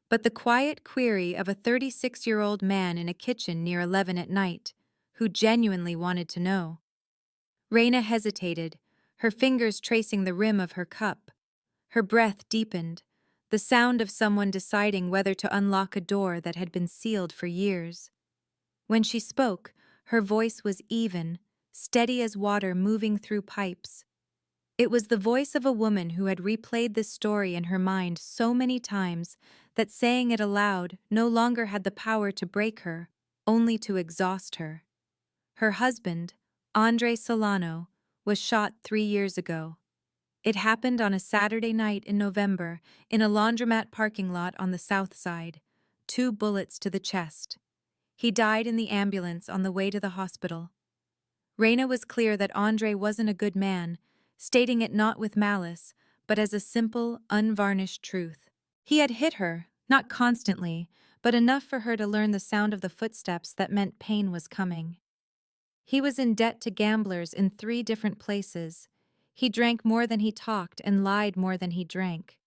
B: but the quiet query of a 36-year-old man in a kitchen near 11 at night, who genuinely wanted to know. Raina hesitated, her fingers tracing the rim of her cup. Her breath deepened, the sound of someone deciding whether to unlock a door that had been sealed for years. When she spoke, her voice was even, steady as water moving through pipes. It was the voice of a woman who had replayed this story in her mind so many times that saying it aloud no longer had the power to break her, only to exhaust her. Her husband, Andre Solano, was shot 3 years ago. It happened on a Saturday night in November in a laundromat parking lot on the south side, 2 bullets to the chest. He died in the ambulance on the way to the hospital. Raina was clear that Andre wasn't a good man, stating it not with malice, but as a simple, unvarnished truth. He had hit her, not constantly, but enough for her to learn the sound of the footsteps that meant pain was coming. He was in debt to gamblers in 3 different places. He drank more than he talked and lied more than he drank.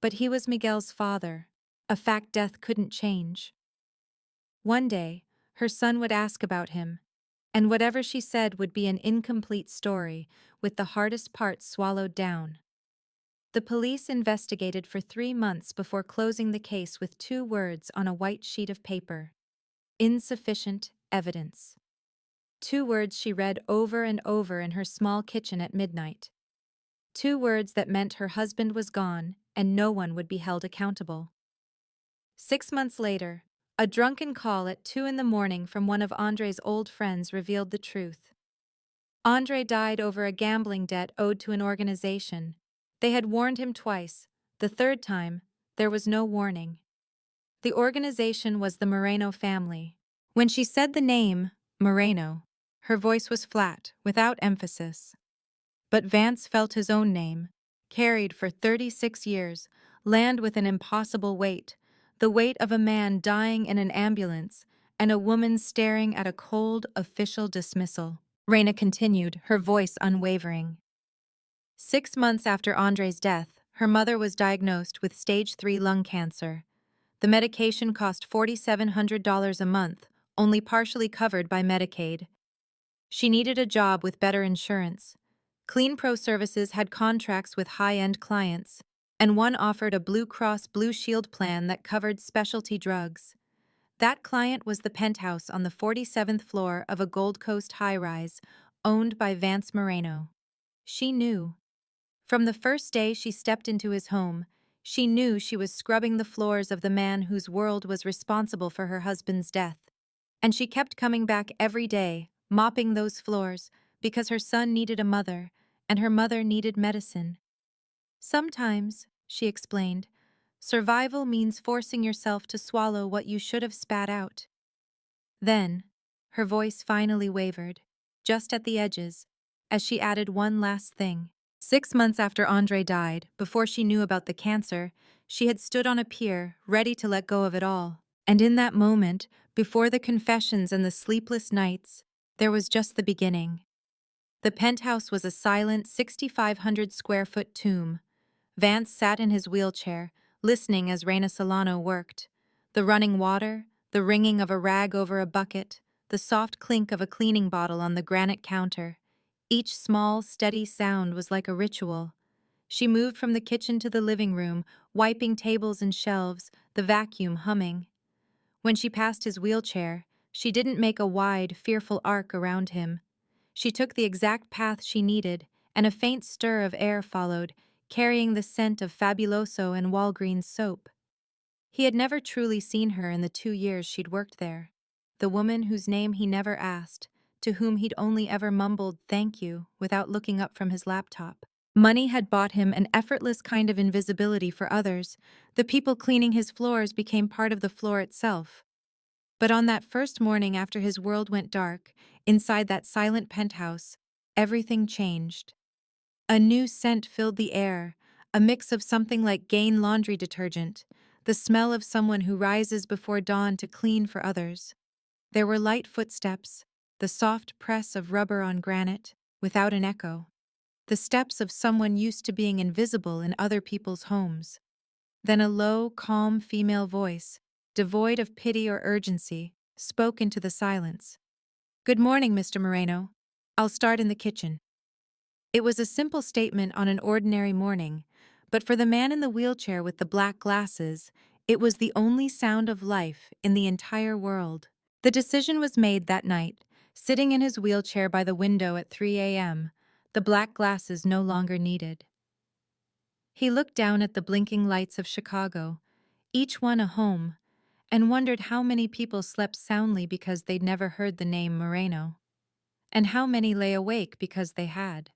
B: But he was Miguel's father, a fact death couldn't change. One day, her son would ask about him, and whatever she said would be an incomplete story, with the hardest part swallowed down. The police investigated for 3 months before closing the case with 2 words on a white sheet of paper: insufficient evidence. 2 words she read over and over in her small kitchen at midnight. 2 words that meant her husband was gone and no one would be held accountable. 6 months later, a drunken call at 2 in the morning from one of Andre's old friends revealed the truth. Andre died over a gambling debt owed to an organization. They had warned him twice. The third time, there was no warning. The organization was the Moreno family. When she said the name, Moreno, her voice was flat, without emphasis. But Vance felt his own name, carried for 36 years, land with an impossible weight, the weight of a man dying in an ambulance and a woman staring at a cold, official dismissal. Raina continued, her voice unwavering. 6 months after Andre's death, her mother was diagnosed with stage 3 lung cancer. The medication cost $4,700 a month, only partially covered by Medicaid. She needed a job with better insurance. Clean Pro Services had contracts with high-end clients, and one offered a Blue Cross Blue Shield plan that covered specialty drugs. That client was the penthouse on the 47th floor of a Gold Coast high-rise owned by Vance Moreno. She knew. From the first day she stepped into his home, she knew she was scrubbing the floors of the man whose world was responsible for her husband's death. And she kept coming back every day, mopping those floors, because her son needed a mother, and her mother needed medicine. Sometimes, she explained, survival means forcing yourself to swallow what you should have spat out. Then, her voice finally wavered, just at the edges, as she added one last thing. 6 months after Andre died, before she knew about the cancer, she had stood on a pier, ready to let go of it all. And in that moment, before the confessions and the sleepless nights, there was just the beginning. The penthouse was a silent 6,500 square foot tomb. Vance sat in his wheelchair, listening as Reina Solano worked. The running water, the ringing of a rag over a bucket, the soft clink of a cleaning bottle on the granite counter. Each small, steady sound was like a ritual. She moved from the kitchen to the living room, wiping tables and shelves, the vacuum humming. When she passed his wheelchair, she didn't make a wide, fearful arc around him. She took the exact path she needed, and a faint stir of air followed, carrying the scent of Fabuloso and Walgreens soap. He had never truly seen her in the 2 years she'd worked there. The woman whose name he never asked, to whom he'd only ever mumbled "thank you" without looking up from his laptop. Money had bought him an effortless kind of invisibility for others. The people cleaning his floors became part of the floor itself. But on that first morning after his world went dark, inside that silent penthouse, everything changed. A new scent filled the air, a mix of something like Gain laundry detergent, the smell of someone who rises before dawn to clean for others. There were light footsteps, the soft press of rubber on granite, without an echo. The steps of someone used to being invisible in other people's homes. Then a low, calm female voice, devoid of pity or urgency, spoke into the silence. "Good morning, Mr. Moreno. I'll start in the kitchen." It was a simple statement on an ordinary morning, but for the man in the wheelchair with the black glasses, it was the only sound of life in the entire world. The decision was made that night, sitting in his wheelchair by the window at 3 a.m., the black glasses no longer needed. He looked down at the blinking lights of Chicago, each one a home, and wondered how many people slept soundly because they'd never heard the name Moreno, and how many lay awake because they had.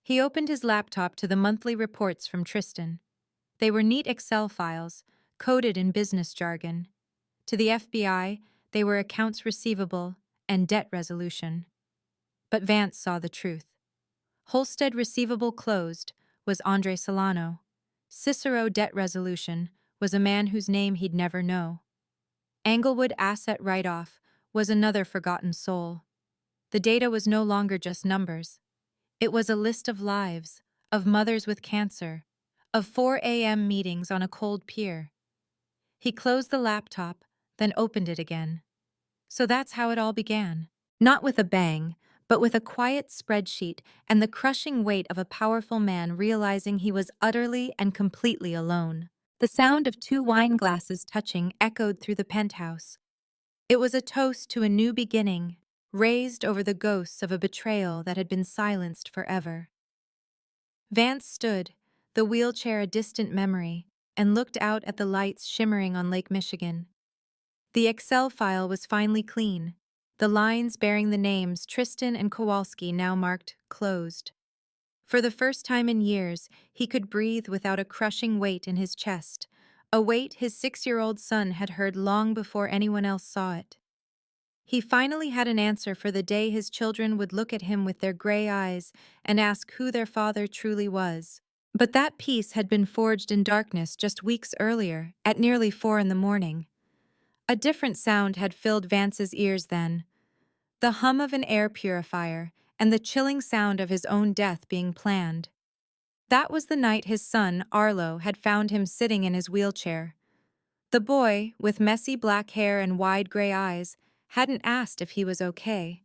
B: He opened his laptop to the monthly reports from Tristan. They were neat Excel files, coded in business jargon. To the FBI, they were accounts receivable and debt resolution. But Vance saw the truth. Holstead receivable closed was Andre Solano. Cicero debt resolution was a man whose name he'd never know. Englewood asset write-off was another forgotten soul. The data was no longer just numbers. It was a list of lives, of mothers with cancer, of 4 a.m. meetings on a cold pier. He closed the laptop, then opened it again. So that's how it all began. Not with a bang, but with a quiet spreadsheet and the crushing weight of a powerful man realizing he was utterly and completely alone. The sound of 2 wine glasses touching echoed through the penthouse. It was a toast to a new beginning, raised over the ghosts of a betrayal that had been silenced forever. Vance stood, the wheelchair a distant memory, and looked out at the lights shimmering on Lake Michigan. The Excel file was finally clean, the lines bearing the names Tristan and Kowalski now marked closed. For the first time in years, he could breathe without a crushing weight in his chest, a weight his 6-year-old son had heard long before anyone else saw it. He finally had an answer for the day his children would look at him with their gray eyes and ask who their father truly was. But that peace had been forged in darkness just weeks earlier, at nearly 4 in the morning. A different sound had filled Vance's ears then. The hum of an air purifier and the chilling sound of his own death being planned. That was the night his son, Arlo, had found him sitting in his wheelchair. The boy, with messy black hair and wide gray eyes, hadn't asked if he was okay.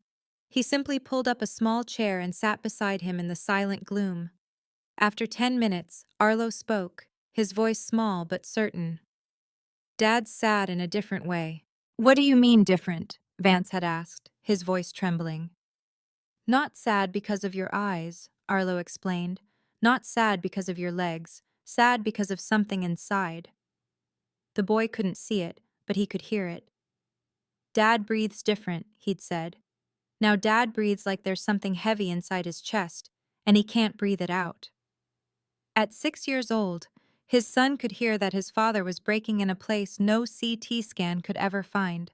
B: He simply pulled up a small chair and sat beside him in the silent gloom. After 10 minutes, Arlo spoke, his voice small but certain. "Dad's sad in a different way." "What do you mean different?" Vance had asked, his voice trembling. "Not sad because of your eyes," Arlo explained. "Not sad because of your legs. Sad because of something inside." The boy couldn't see it, but he could hear it. "Dad breathes different," he'd said. "Now Dad breathes like there's something heavy inside his chest, and he can't breathe it out." At 6 years old, his son could hear that his father was breaking in a place no CT scan could ever find,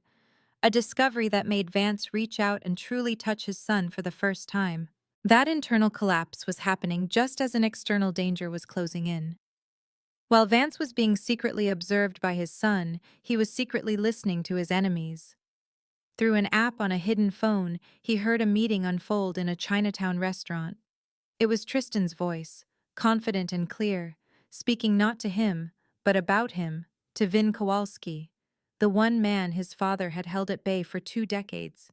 B: a discovery that made Vance reach out and truly touch his son for the first time. That internal collapse was happening just as an external danger was closing in. While Vance was being secretly observed by his son, he was secretly listening to his enemies. Through an app on a hidden phone, he heard a meeting unfold in a Chinatown restaurant. It was Tristan's voice, confident and clear, speaking not to him, but about him, to Vin Kowalski, the one man his father had held at bay for 2 decades.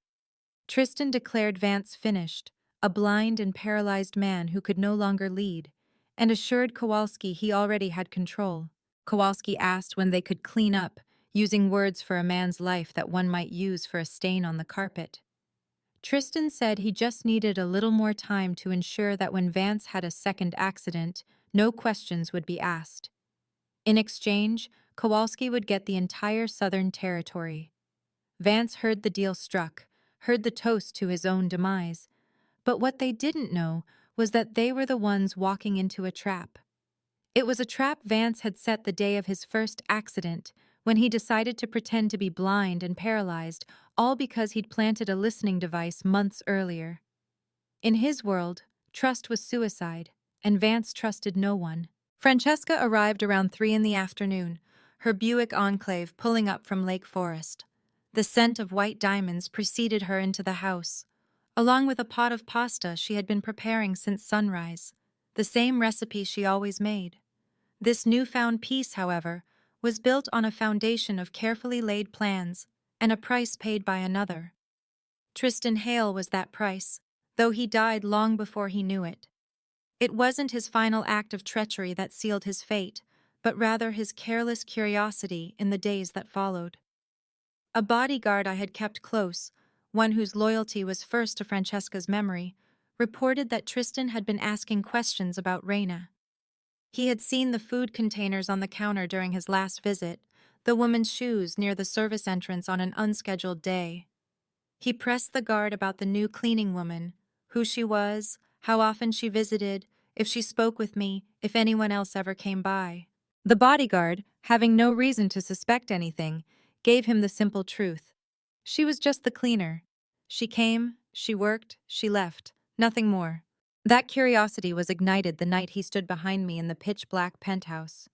B: Tristan declared Vance finished, a blind and paralyzed man who could no longer lead, and assured Kowalski he already had control. Kowalski asked when they could clean up, using words for a man's life that one might use for a stain on the carpet. Tristan said he just needed a little more time to ensure that when Vance had a second accident, no questions would be asked. In exchange, Kowalski would get the entire Southern Territory. Vance heard the deal struck, heard the toast to his own demise, but what they didn't know was that they were the ones walking into a trap. It was a trap Vance had set the day of his first accident, when he decided to pretend to be blind and paralyzed, all because he'd planted a listening device months earlier. In his world, trust was suicide, and Vance trusted no one. Francesca arrived around 3 in the afternoon, her Buick Enclave pulling up from Lake Forest. The scent of white diamonds preceded her into the house, along with a pot of pasta she had been preparing since sunrise, the same recipe she always made. This newfound peace, however, was built on a foundation of carefully laid plans and a price paid by another. Tristan Hale was that price, though he died long before he knew it. It wasn't his final act of treachery that sealed his fate, but rather his careless curiosity in the days that followed. A bodyguard I had kept close, one whose loyalty was first to Francesca's memory, reported that Tristan had been asking questions about Reina. He had seen the food containers on the counter during his last visit, the woman's shoes near the service entrance on an unscheduled day. He pressed the guard about the new cleaning woman, who she was, how often she visited, if she spoke with me, if anyone else ever came by. The bodyguard, having no reason to suspect anything, gave him the simple truth. She was just the cleaner. She came, she worked, she left, nothing more. That curiosity was ignited the night he stood behind me in the pitch-black penthouse.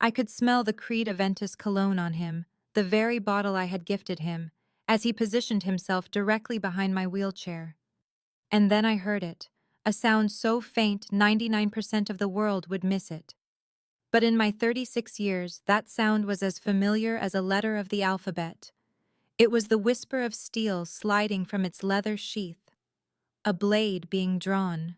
B: I could smell the Creed Aventus cologne on him, the very bottle I had gifted him, as he positioned himself directly behind my wheelchair. And then I heard it, a sound so faint 99% of the world would miss it. But in my 36 years, that sound was as familiar as a letter of the alphabet. It was the whisper of steel sliding from its leather sheath, a blade being drawn.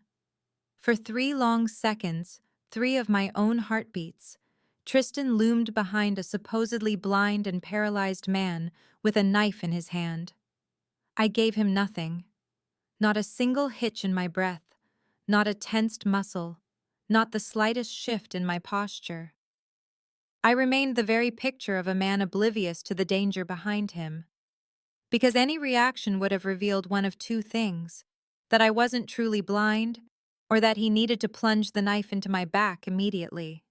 B: For 3 long seconds, 3 of my own heartbeats, Tristan loomed behind a supposedly blind and paralyzed man with a knife in his hand. I gave him nothing. Not a single hitch in my breath, not a tensed muscle, not the slightest shift in my posture. I remained the very picture of a man oblivious to the danger behind him. Because any reaction would have revealed one of 2 things: that I wasn't truly blind, or that he needed to plunge the knife into my back immediately.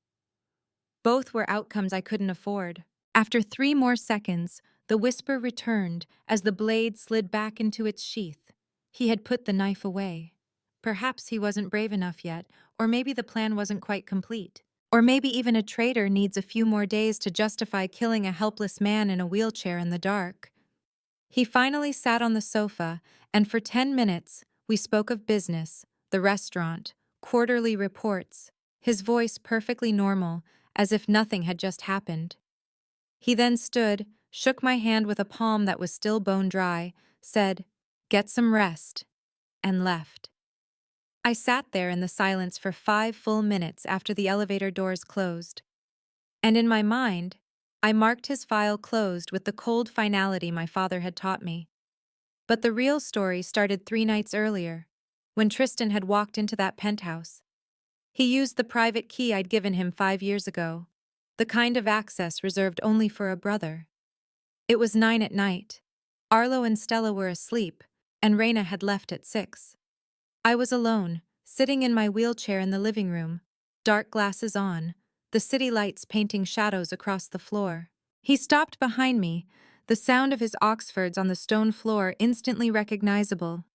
B: Both were outcomes I couldn't afford. After 3 more seconds, the whisper returned as the blade slid back into its sheath. He had put the knife away. Perhaps he wasn't brave enough yet, or maybe the plan wasn't quite complete. Or maybe even a traitor needs a few more days to justify killing a helpless man in a wheelchair in the dark. He finally sat on the sofa, and for 10 minutes, we spoke of business, the restaurant, quarterly reports, his voice perfectly normal, as if nothing had just happened. He then stood, shook my hand with a palm that was still bone dry, said, "Get some rest," and left. I sat there in the silence for 5 full minutes after the elevator doors closed. And in my mind, I marked his file closed with the cold finality my father had taught me. But the real story started 3 nights earlier, when Tristan had walked into that penthouse. He used the private key I'd given him 5 years ago, the kind of access reserved only for a brother. It was 9 at night. Arlo and Stella were asleep, and Reina had left at 6. I was alone, sitting in my wheelchair in the living room, dark glasses on, the city lights painting shadows across the floor. He stopped behind me, the sound of his Oxfords on the stone floor instantly recognizable.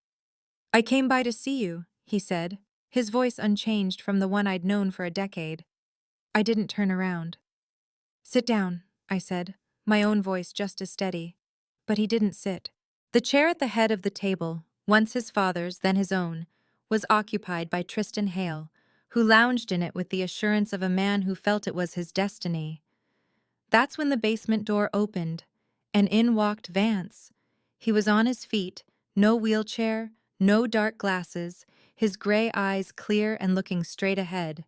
B: "I came by to see you," he said, his voice unchanged from the one I'd known for a decade. I didn't turn around. "Sit down," I said, my own voice just as steady. But he didn't sit. The chair at the head of the table, once his father's, then his own, was occupied by Tristan Hale, who lounged in it with the assurance of a man who felt it was his destiny. That's when the basement door opened, and in walked Vance. He was on his feet, no wheelchair, no dark glasses, his gray eyes clear and looking straight ahead.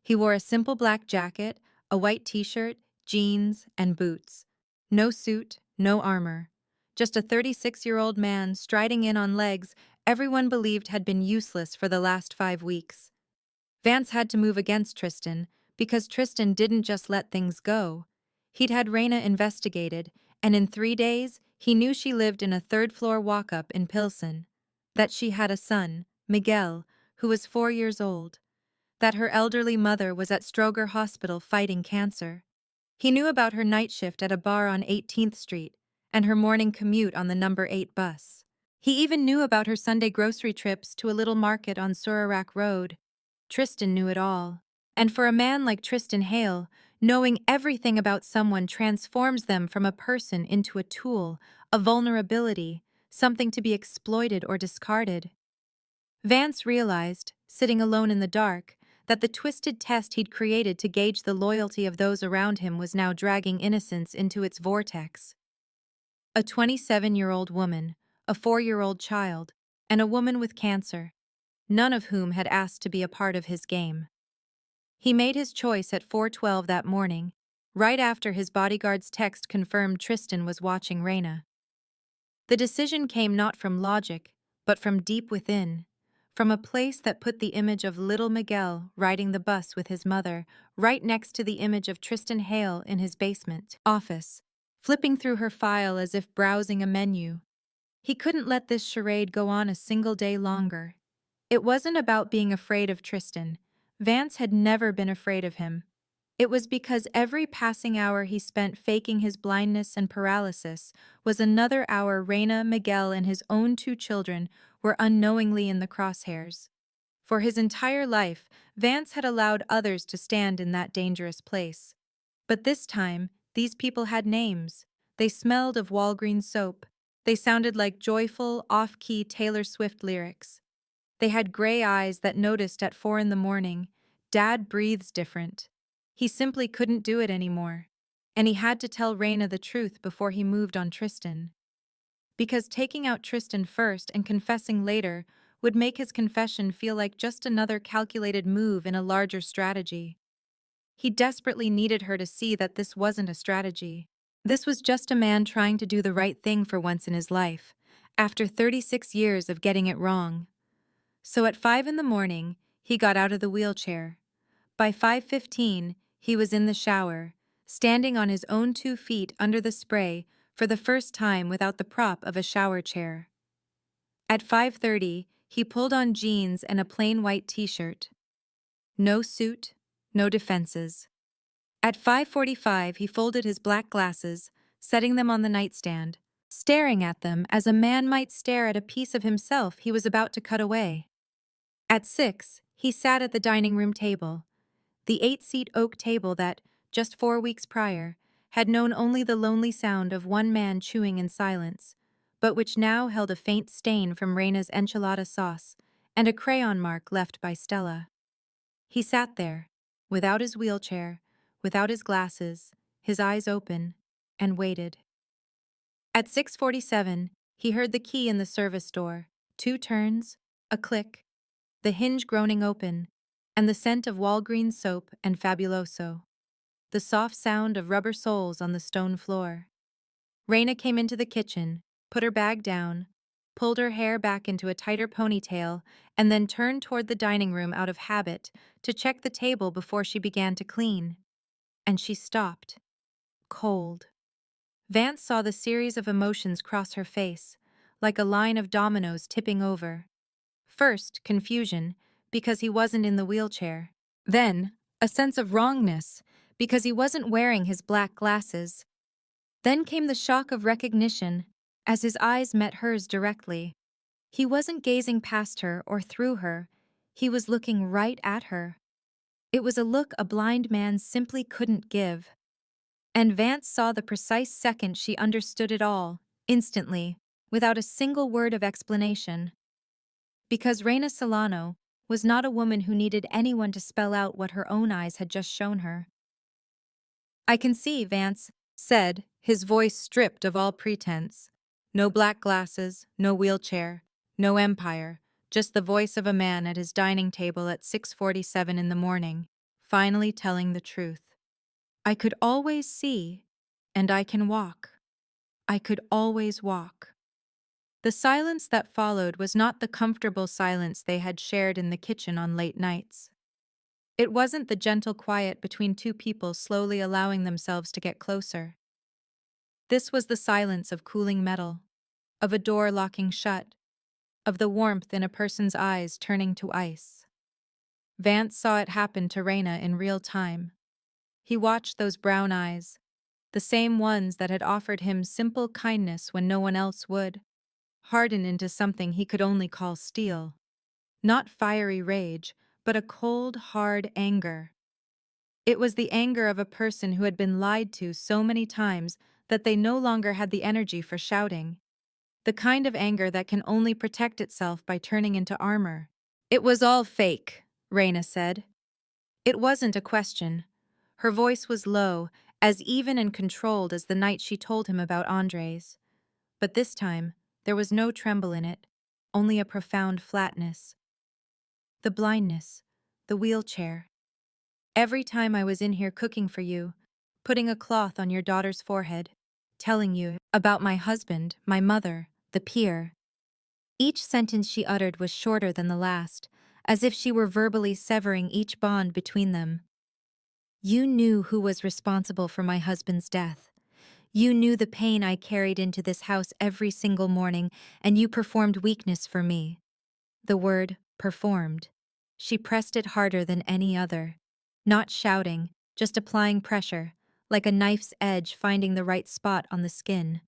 B: He wore a simple black jacket, a white t-shirt, jeans, and boots. No suit, no armor. Just a 36-year-old man striding in on legs everyone believed had been useless for the last 5 weeks. Vance had to move against Tristan, because Tristan didn't just let things go. He'd had Raina investigated, and in 3 days, he knew she lived in a third-floor walk-up in Pilsen. That she had a son, Miguel, who was 4 years old. That her elderly mother was at Stroger Hospital fighting cancer. He knew about her night shift at a bar on 18th Street, and her morning commute on the number 8 bus. He even knew about her Sunday grocery trips to a little market on Surarak Road. Tristan knew it all. And for a man like Tristan Hale, knowing everything about someone transforms them from a person into a tool, a vulnerability, something to be exploited or discarded. Vance realized, sitting alone in the dark, that the twisted test he'd created to gauge the loyalty of those around him was now dragging innocence into its vortex. A 27-year-old woman, a 4-year-old child, and a woman with cancer, none of whom had asked to be a part of his game. He made his choice at 4:12 that morning, right after his bodyguard's text confirmed Tristan was watching Raina. The decision came not from logic, but from deep within, from a place that put the image of little Miguel riding the bus with his mother right next to the image of Tristan Hale in his basement office, flipping through her file as if browsing a menu. He couldn't let this charade go on a single day longer. It wasn't about being afraid of Tristan. Vance had never been afraid of him. It was because every passing hour he spent faking his blindness and paralysis was another hour Raina, Miguel, and his own 2 children were unknowingly in the crosshairs. For his entire life, Vance had allowed others to stand in that dangerous place. But this time, these people had names. They smelled of Walgreens soap. They sounded like joyful, off-key Taylor Swift lyrics. They had gray eyes that noticed at 4 in the morning, Dad breathes different. He simply couldn't do it anymore. And he had to tell Raina the truth before he moved on Tristan. Because taking out Tristan first and confessing later would make his confession feel like just another calculated move in a larger strategy. He desperately needed her to see that this wasn't a strategy. This was just a man trying to do the right thing for once in his life, after 36 years of getting it wrong. So at 5 in the morning, he got out of the wheelchair. By 5:15, he was in the shower, standing on his own 2 feet under the spray for the first time without the prop of a shower chair. At 5:30, he pulled on jeans and a plain white t-shirt. No suit, no defenses. At 5:45, he folded his black glasses, setting them on the nightstand, staring at them as a man might stare at a piece of himself he was about to cut away. At 6, he sat at the dining room table, the 8-seat oak table that, just 4 weeks prior, had known only the lonely sound of one man chewing in silence, but which now held a faint stain from Raina's enchilada sauce and a crayon mark left by Stella. He sat there, without his wheelchair, without his glasses, his eyes open, and waited. At 6:47, he heard the key in the service door, 2 turns, a click, the hinge groaning open, and the scent of Walgreens soap and Fabuloso. The soft sound of rubber soles on the stone floor. Raina came into the kitchen, put her bag down, pulled her hair back into a tighter ponytail, and then turned toward the dining room out of habit to check the table before she began to clean. And she stopped. Cold. Vance saw the series of emotions cross her face, like a line of dominoes tipping over. First, confusion, because he wasn't in the wheelchair. Then, a sense of wrongness, because he wasn't wearing his black glasses. Then came the shock of recognition, as his eyes met hers directly. He wasn't gazing past her or through her, he was looking right at her. It was a look a blind man simply couldn't give. And Vance saw the precise second she understood it all, instantly, without a single word of explanation. Because Reina Solano was not a woman who needed anyone to spell out what her own eyes had just shown her. "I can see," Vance said, his voice stripped of all pretense. No black glasses, no wheelchair, no empire, just the voice of a man at his dining table at 6:47 in the morning, finally telling the truth. "I could always see, and I can walk. I could always walk." The silence that followed was not the comfortable silence they had shared in the kitchen on late nights. It wasn't the gentle quiet between two people slowly allowing themselves to get closer. This was the silence of cooling metal, of a door locking shut, of the warmth in a person's eyes turning to ice. Vance saw it happen to Reina in real time. He watched those brown eyes, the same ones that had offered him simple kindness when no one else would, harden into something he could only call steel. Not fiery rage, but a cold, hard anger. It was the anger of a person who had been lied to so many times that they no longer had the energy for shouting. The kind of anger that can only protect itself by turning into armor. "It was all fake," Reina said. It wasn't a question. Her voice was low, as even and controlled as the night she told him about Andres. But this time, there was no tremble in it, only a profound flatness. "The blindness, the wheelchair. Every time I was in here cooking for you, putting a cloth on your daughter's forehead, telling you about my husband, my mother, the pier." Each sentence she uttered was shorter than the last, as if she were verbally severing each bond between them. "You knew who was responsible for my husband's death. You knew the pain I carried into this house every single morning, and you performed weakness for me." The word performed. She pressed it harder than any other. Not shouting, just applying pressure, like a knife's edge finding the right spot on the skin.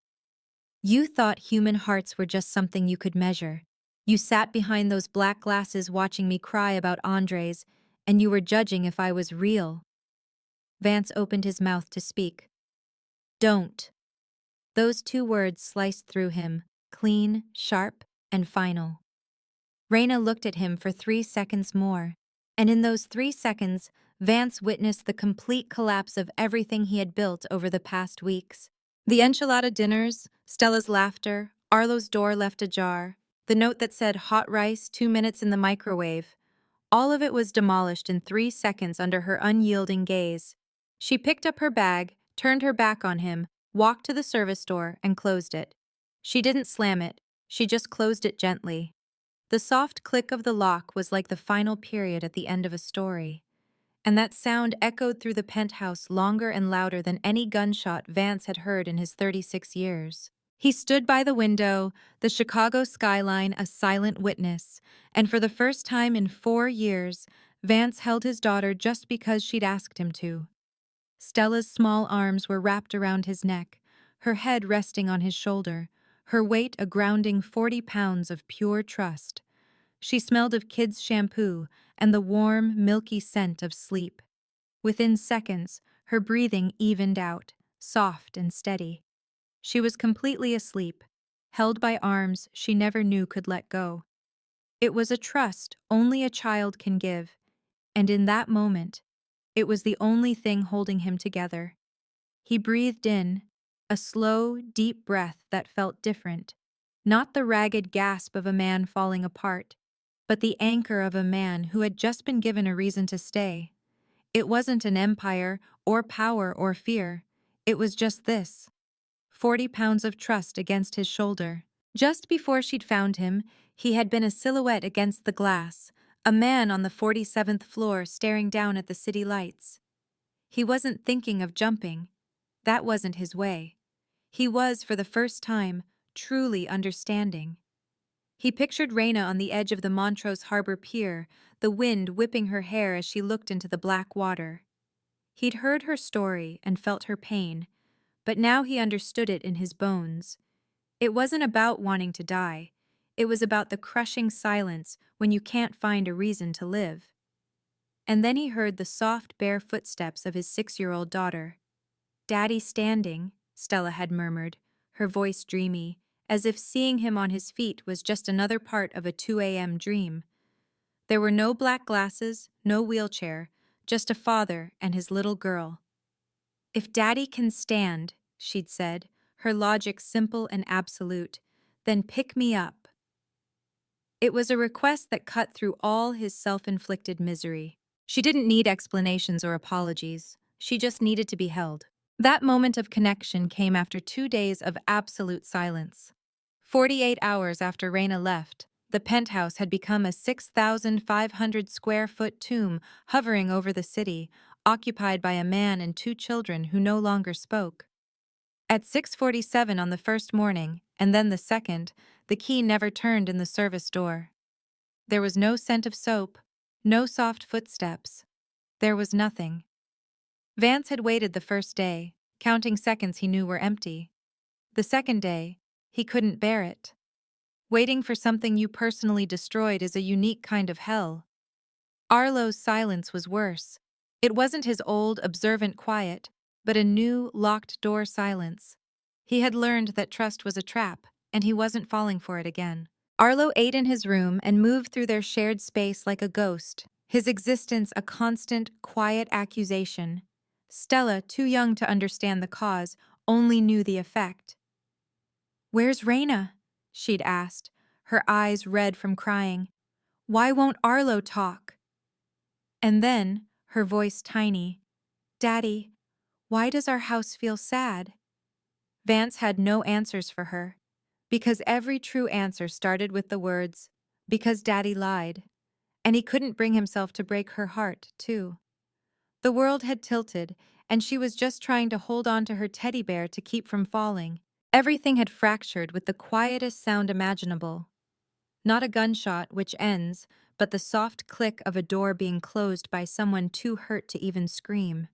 B: "You thought human hearts were just something you could measure. You sat behind those black glasses watching me cry about Andres, and you were judging if I was real." Vance opened his mouth to speak. "Don't." Those two words sliced through him, clean, sharp, and final. Reina looked at him for 3 seconds more, and in those 3 seconds, Vance witnessed the complete collapse of everything he had built over the past weeks. The enchilada dinners, Stella's laughter, Arlo's door left ajar, the note that said hot rice 2 minutes in the microwave. All of it was demolished in 3 seconds under her unyielding gaze. She picked up her bag, turned her back on him, walked to the service door, and closed it. She didn't slam it, she just closed it gently. The soft click of the lock was like the final period at the end of a story. And that sound echoed through the penthouse longer and louder than any gunshot Vance had heard in his 36 years. He stood by the window, the Chicago skyline a silent witness, and for the first time in 4 years, Vance held his daughter just because she'd asked him to. Stella's small arms were wrapped around his neck, her head resting on his shoulder, her weight a grounding 40 pounds of pure trust. She smelled of kids' shampoo and the warm, milky scent of sleep. Within seconds, her breathing evened out, soft and steady. She was completely asleep, held by arms she never knew could let go. It was a trust only a child can give, and in that moment, it was the only thing holding him together. He breathed in, a slow, deep breath that felt different, not the ragged gasp of a man falling apart, but the anchor of a man who had just been given a reason to stay. It wasn't an empire, or power, or fear. It was just this. 40 pounds of trust against his shoulder. Just before she'd found him, he had been a silhouette against the glass, a man on the 47th floor staring down at the city lights. He wasn't thinking of jumping. That wasn't his way. He was, for the first time, truly understanding. He pictured Reina on the edge of the Montrose Harbor Pier, the wind whipping her hair as she looked into the black water. He'd heard her story and felt her pain, but now he understood it in his bones. It wasn't about wanting to die. It was about the crushing silence when you can't find a reason to live. And then he heard the soft, bare footsteps of his 6-year-old daughter. "Daddy standing," Stella had murmured, her voice dreamy, as if seeing him on his feet was just another part of a 2 a.m. dream. There were no black glasses, no wheelchair, just a father and his little girl. "If Daddy can stand," she'd said, her logic simple and absolute, "then pick me up." It was a request that cut through all his self-inflicted misery. She didn't need explanations or apologies. She just needed to be held. That moment of connection came after 2 days of absolute silence. 48 hours after Raina left, the penthouse had become a 6,500 square foot tomb hovering over the city, occupied by a man and 2 children who no longer spoke. At 6:47 on the first morning, and then the second, the key never turned in the service door. There was no scent of soap, no soft footsteps. There was nothing. Vance had waited the first day, counting seconds he knew were empty. The second day, he couldn't bear it. Waiting for something you personally destroyed is a unique kind of hell. Arlo's silence was worse. It wasn't his old, observant quiet, but a new, locked-door silence. He had learned that trust was a trap, and he wasn't falling for it again. Arlo ate in his room and moved through their shared space like a ghost, his existence a constant, quiet accusation. Stella, too young to understand the cause, only knew the effect. "Where's Raina?" she'd asked, her eyes red from crying. "Why won't Arlo talk?" And then, her voice tiny, "Daddy, why does our house feel sad?" Vance had no answers for her, because every true answer started with the words, "Because Daddy lied." And he couldn't bring himself to break her heart, too. The world had tilted, and she was just trying to hold on to her teddy bear to keep from falling. Everything had fractured with the quietest sound imaginable. Not a gunshot, which ends, but the soft click of a door being closed by someone too hurt to even scream.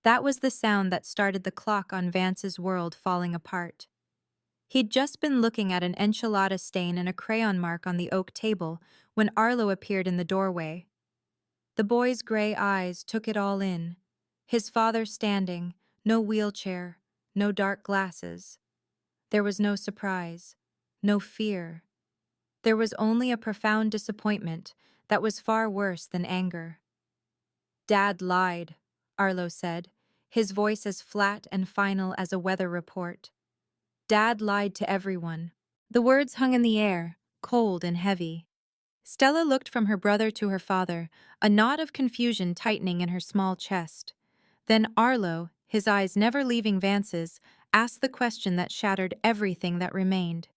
B: That was the sound that started the clock on Vance's world falling apart. He'd just been looking at an enchilada stain and a crayon mark on the oak table when Arlo appeared in the doorway. The boy's gray eyes took it all in. His father standing, no wheelchair, no dark glasses. There was no surprise, no fear. There was only a profound disappointment that was far worse than anger. "Dad lied," Arlo said, his voice as flat and final as a weather report. "Dad lied to everyone." The words hung in the air, cold and heavy. Stella looked from her brother to her father, a knot of confusion tightening in her small chest. Then Arlo, his eyes never leaving Vance's, asked the question that shattered everything that remained.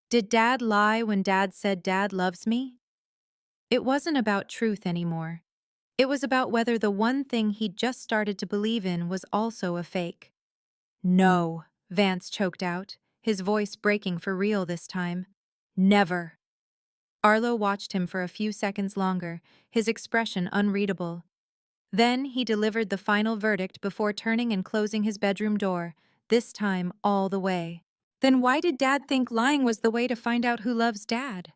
B: "Did Dad lie when Dad said Dad loves me?" It wasn't about truth anymore. It was about whether the one thing he'd just started to believe in was also a fake. "No," Vance choked out, his voice breaking for real this time. "Never." Arlo watched him for a few seconds longer, his expression unreadable. Then he delivered the final verdict before turning and closing his bedroom door, this time all the way. "Then why did Dad think lying was the way to find out who loves Dad?"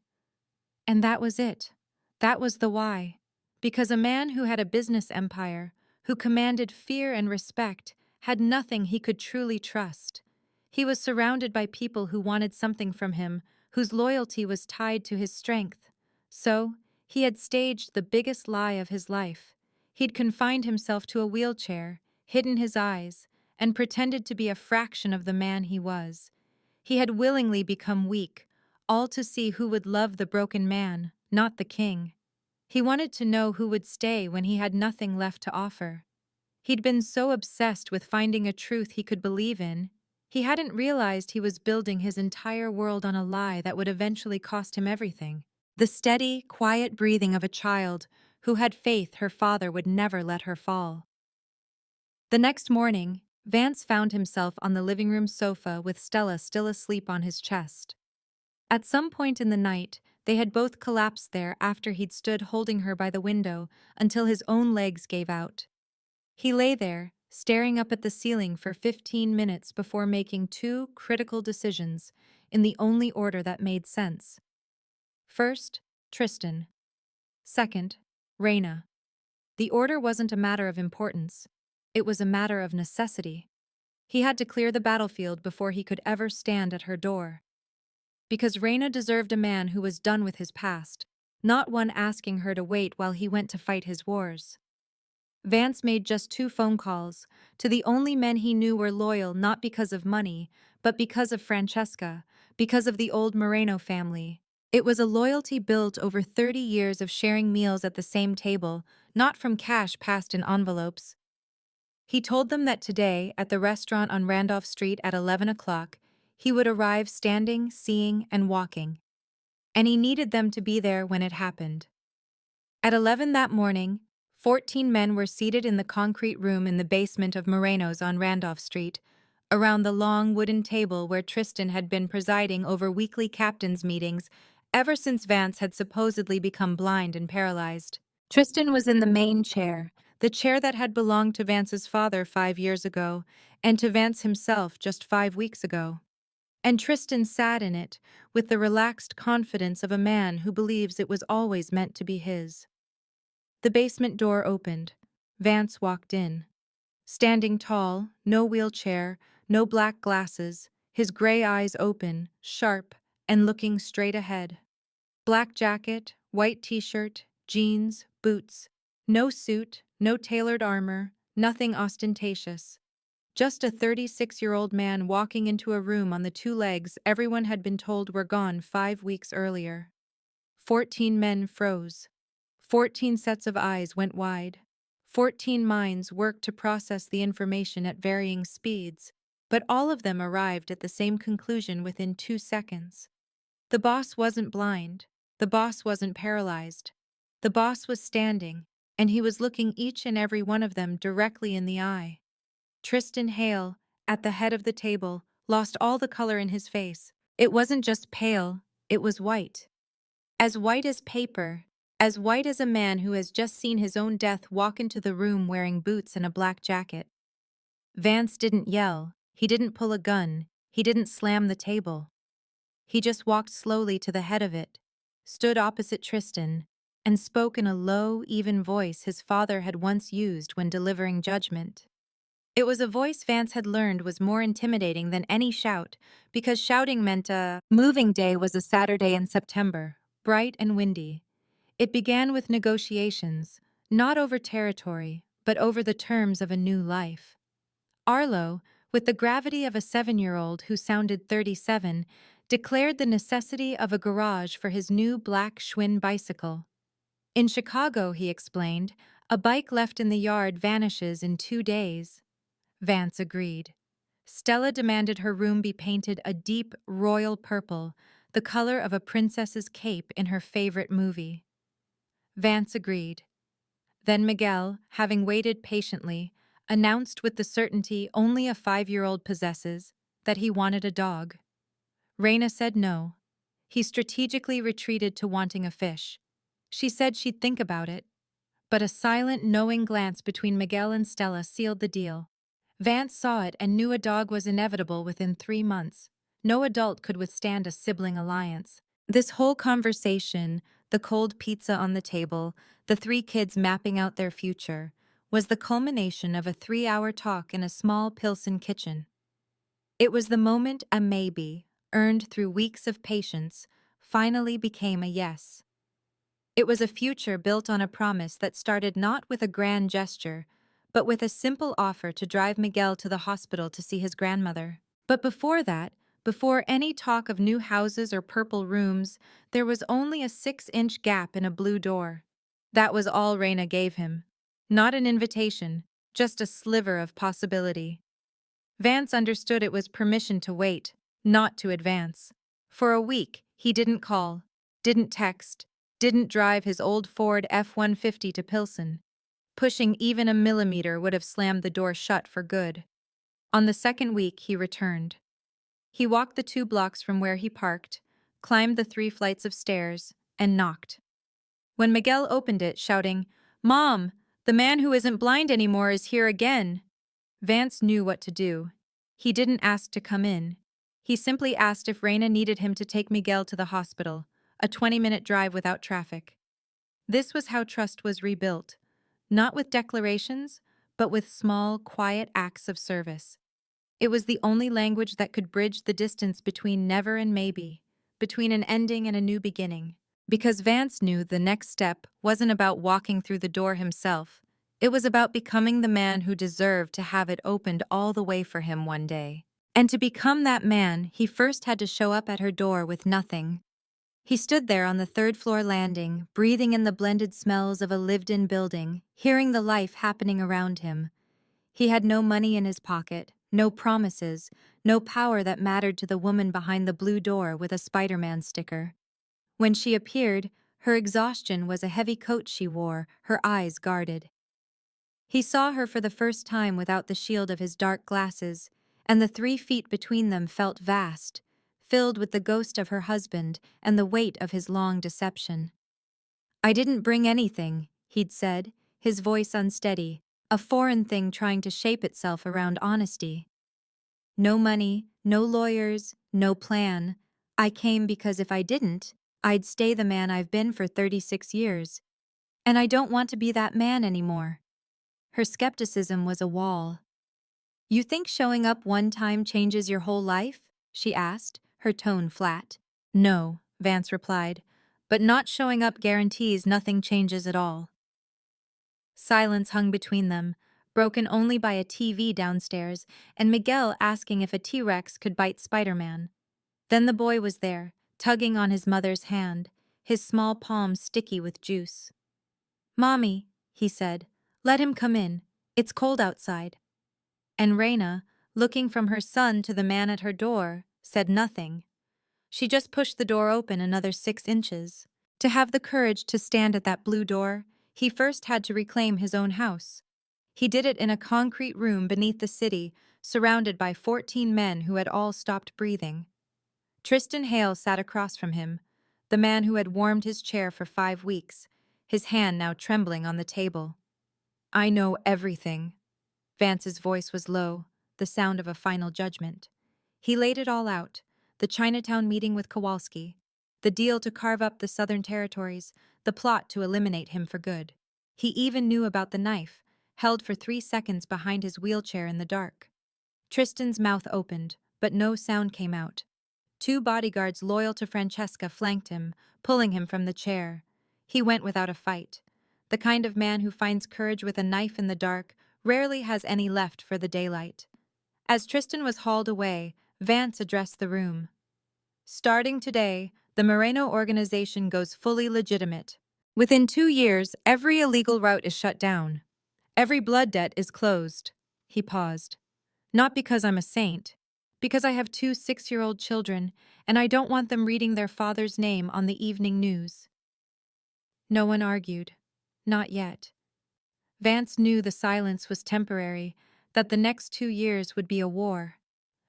B: And that was it. That was the why. Because a man who had a business empire, who commanded fear and respect, had nothing he could truly trust. He was surrounded by people who wanted something from him, whose loyalty was tied to his strength. So, he had staged the biggest lie of his life. He'd confined himself to a wheelchair, hidden his eyes, and pretended to be a fraction of the man he was. He had willingly become weak, all to see who would love the broken man, not the king. He wanted to know who would stay when he had nothing left to offer. He'd been so obsessed with finding a truth he could believe in, he hadn't realized he was building his entire world on a lie that would eventually cost him everything. The steady, quiet breathing of a child who had faith her father would never let her fall. The next morning, Vance found himself on the living room sofa with Stella still asleep on his chest. At some point in the night, they had both collapsed there after he'd stood holding her by the window until his own legs gave out. He lay there, staring up at the ceiling for 15 minutes before making two critical decisions in the only order that made sense. First, Tristan. Second, Raina. The order wasn't a matter of importance. It was a matter of necessity. He had to clear the battlefield before he could ever stand at her door. Because Reina deserved a man who was done with his past, not one asking her to wait while he went to fight his wars. Vance made just 2 phone calls to the only men he knew were loyal not because of money, but because of Francesca, because of the old Moreno family. It was a loyalty built over 30 years of sharing meals at the same table, not from cash passed in envelopes. He told them that today, at the restaurant on Randolph Street at 11 o'clock, he would arrive standing, seeing, and walking. And he needed them to be there when it happened. At 11 that morning, 14 men were seated in the concrete room in the basement of Moreno's on Randolph Street, around the long wooden table where Tristan had been presiding over weekly captains' meetings ever since Vance had supposedly become blind and paralyzed. Tristan was in the main chair, the chair that had belonged to Vance's father 5 years ago, and to Vance himself just 5 weeks ago. And Tristan sat in it, with the relaxed confidence of a man who believes it was always meant to be his. The basement door opened. Vance walked in. Standing tall, no wheelchair, no black glasses, his gray eyes open, sharp, and looking straight ahead. Black jacket, white t-shirt, jeans, boots. No suit, no tailored armor, nothing ostentatious. Just a 36-year-old man walking into a room on the 2 legs everyone had been told were gone 5 weeks earlier. 14 men froze. 14 sets of eyes went wide. 14 minds worked to process the information at varying speeds, but all of them arrived at the same conclusion within 2 seconds. The boss wasn't blind. The boss wasn't paralyzed. The boss was standing, and he was looking each and every one of them directly in the eye. Tristan Hale, at the head of the table, lost all the color in his face. It wasn't just pale, it was white. As white as paper, as white as a man who has just seen his own death walk into the room wearing boots and a black jacket. Vance didn't yell, he didn't pull a gun, he didn't slam the table. He just walked slowly to the head of it, stood opposite Tristan, and spoke in a low, even voice his father had once used when delivering judgment. It was a voice Vance had learned was more intimidating than any shout, because shouting meant a moving day was a Saturday in September, bright and windy. It began with negotiations, not over territory, but over the terms of a new life. Arlo, with the gravity of a 7-year-old who sounded 37, declared the necessity of a garage for his new black Schwinn bicycle. In Chicago, he explained, a bike left in the yard vanishes in 2 days. Vance agreed. Stella demanded her room be painted a deep royal purple, the color of a princess's cape in her favorite movie. Vance agreed. Then Miguel, having waited patiently, announced with the certainty only a 5-year-old possesses that he wanted a dog. Reina said no. He strategically retreated to wanting a fish. She said she'd think about it. But a silent, knowing glance between Miguel and Stella sealed the deal. Vance saw it and knew a dog was inevitable within 3 months. No adult could withstand a sibling alliance. This whole conversation, the cold pizza on the table, the 3 kids mapping out their future, was the culmination of a 3-hour talk in a small Pilsen kitchen. It was the moment a maybe, earned through weeks of patience, finally became a yes. It was a future built on a promise that started not with a grand gesture, but with a simple offer to drive Miguel to the hospital to see his grandmother. But before that, before any talk of new houses or purple rooms, there was only a 6-inch gap in a blue door. That was all Reina gave him. Not an invitation, just a sliver of possibility. Vance understood it was permission to wait, not to advance. For a week, he didn't call, didn't text, didn't drive his old Ford F-150 to Pilsen. Pushing even a millimeter would have slammed the door shut for good. On the 2nd week, he returned. He walked the 2 blocks from where he parked, climbed the 3 flights of stairs, and knocked. When Miguel opened it, shouting, "Mom, the man who isn't blind anymore is here again," Vance knew what to do. He didn't ask to come in. He simply asked if Reina needed him to take Miguel to the hospital, a 20-minute drive without traffic. This was how trust was rebuilt, not with declarations, but with small, quiet acts of service. It was the only language that could bridge the distance between never and maybe, between an ending and a new beginning. Because Vance knew the next step wasn't about walking through the door himself. It was about becoming the man who deserved to have it opened all the way for him one day. And to become that man, he first had to show up at her door with nothing. He stood there on the third-floor landing, breathing in the blended smells of a lived-in building, hearing the life happening around him. He had no money in his pocket, no promises, no power that mattered to the woman behind the blue door with a Spider-Man sticker. When she appeared, her exhaustion was a heavy coat she wore, her eyes guarded. He saw her for the first time without the shield of his dark glasses, and the 3 feet between them felt vast, filled with the ghost of her husband and the weight of his long deception. "I didn't bring anything," he'd said, his voice unsteady, a foreign thing trying to shape itself around honesty. "No money, no lawyers, no plan. I came because if I didn't, I'd stay the man I've been for 36 years. And I don't want to be that man anymore." Her skepticism was a wall. "You think showing up one time changes your whole life?" she asked, her tone flat. "No," Vance replied, "but not showing up guarantees nothing changes at all." Silence hung between them, broken only by a TV downstairs and Miguel asking if a T-Rex could bite Spider-Man. Then the boy was there, tugging on his mother's hand, his small palm sticky with juice. "Mommy," he said, "let him come in. It's cold outside." And Reina, looking from her son to the man at her door, said nothing. She just pushed the door open another 6 inches. To have the courage to stand at that blue door, he first had to reclaim his own house. He did it in a concrete room beneath the city, surrounded by 14 men who had all stopped breathing. Tristan Hale sat across from him, the man who had warmed his chair for 5 weeks, his hand now trembling on the table. "I know everything." Vance's voice was low, the sound of a final judgment. He laid it all out: the Chinatown meeting with Kowalski, the deal to carve up the Southern Territories, the plot to eliminate him for good. He even knew about the knife, held for 3 seconds behind his wheelchair in the dark. Tristan's mouth opened, but no sound came out. 2 bodyguards loyal to Francesca flanked him, pulling him from the chair. He went without a fight. The kind of man who finds courage with a knife in the dark rarely has any left for the daylight. As Tristan was hauled away, Vance addressed the room. "Starting today, the Moreno organization goes fully legitimate. Within 2 years, every illegal route is shut down. Every blood debt is closed." He paused. "Not because I'm a saint, because I have 2 6-year-old children, and I don't want them reading their father's name on the evening news." No one argued. Not yet. Vance knew the silence was temporary, that the next 2 years would be a war.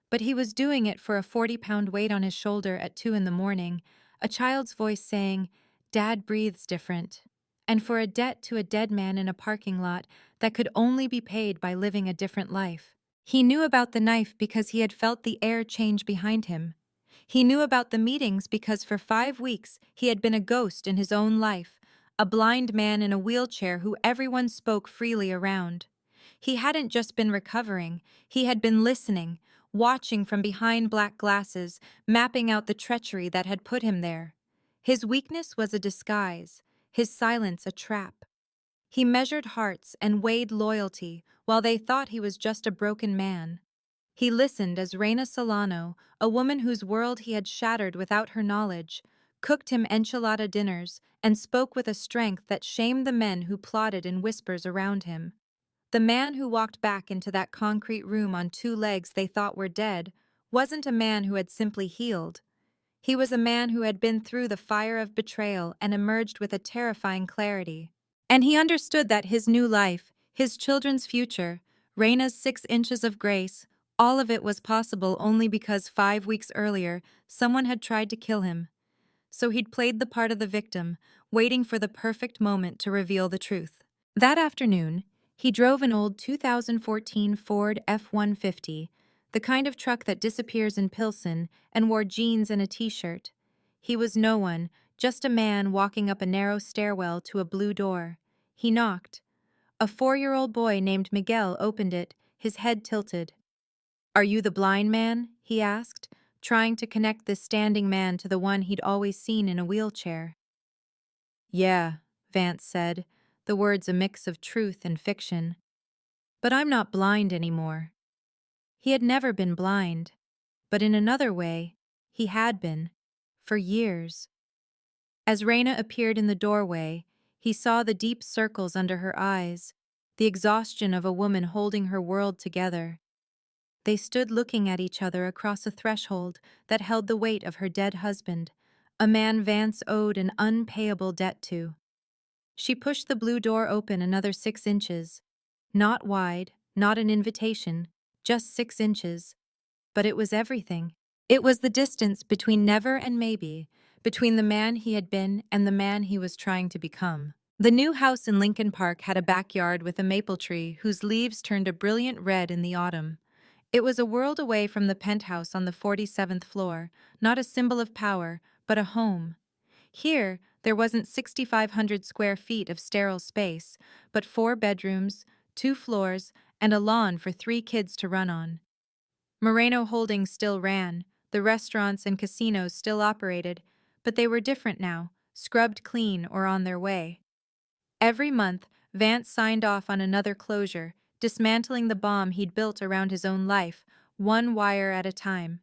B: But he was doing it for a 40-pound weight on his shoulder at 2 in the morning, a child's voice saying, "Dad breathes different," and for a debt to a dead man in a parking lot that could only be paid by living a different life. He knew about the knife because he had felt the air change behind him. He knew about the meetings because for 5 weeks he had been a ghost in his own life, a blind man in a wheelchair who everyone spoke freely around. He hadn't just been recovering, he had been listening, watching from behind black glasses, mapping out the treachery that had put him there. His weakness was a disguise, his silence a trap. He measured hearts and weighed loyalty while they thought he was just a broken man. He listened as Reina Solano, a woman whose world he had shattered without her knowledge, cooked him enchilada dinners and spoke with a strength that shamed the men who plotted in whispers around him. The man who walked back into that concrete room on 2 legs they thought were dead wasn't a man who had simply healed. He was a man who had been through the fire of betrayal and emerged with a terrifying clarity. And he understood that his new life, his children's future, Reina's 6 inches of grace, all of it was possible only because 5 weeks earlier someone had tried to kill him. So he'd played the part of the victim, waiting for the perfect moment to reveal the truth. That afternoon, he drove an old 2014 Ford F-150, the kind of truck that disappears in Pilsen, and wore jeans and a t-shirt. He was no one, just a man walking up a narrow stairwell to a blue door. He knocked. A 4-year-old boy named Miguel opened it, his head tilted. Are you the blind man? He asked, trying to connect this standing man to the one he'd always seen in a wheelchair. Yeah, Vance said, the words a mix of truth and fiction. But I'm not blind anymore. He had never been blind, but in another way, he had been, for years. As Raina appeared in the doorway, he saw the deep circles under her eyes, the exhaustion of a woman holding her world together. They stood looking at each other across a threshold that held the weight of her dead husband, a man Vance owed an unpayable debt to. She pushed the blue door open another 6 inches. Not wide, not an invitation, just 6 inches. But it was everything. It was the distance between never and maybe, between the man he had been and the man he was trying to become. The new house in Lincoln Park had a backyard with a maple tree whose leaves turned a brilliant red in the autumn. It was a world away from the penthouse on the 47th floor, not a symbol of power, but a home. Here, there wasn't 6,500 square feet of sterile space, but 4 bedrooms, 2 floors, and a lawn for 3 kids to run on. Moreno Holdings still ran, the restaurants and casinos still operated, but they were different now, scrubbed clean or on their way. Every month, Vance signed off on another closure, dismantling the bomb he'd built around his own life, one wire at a time.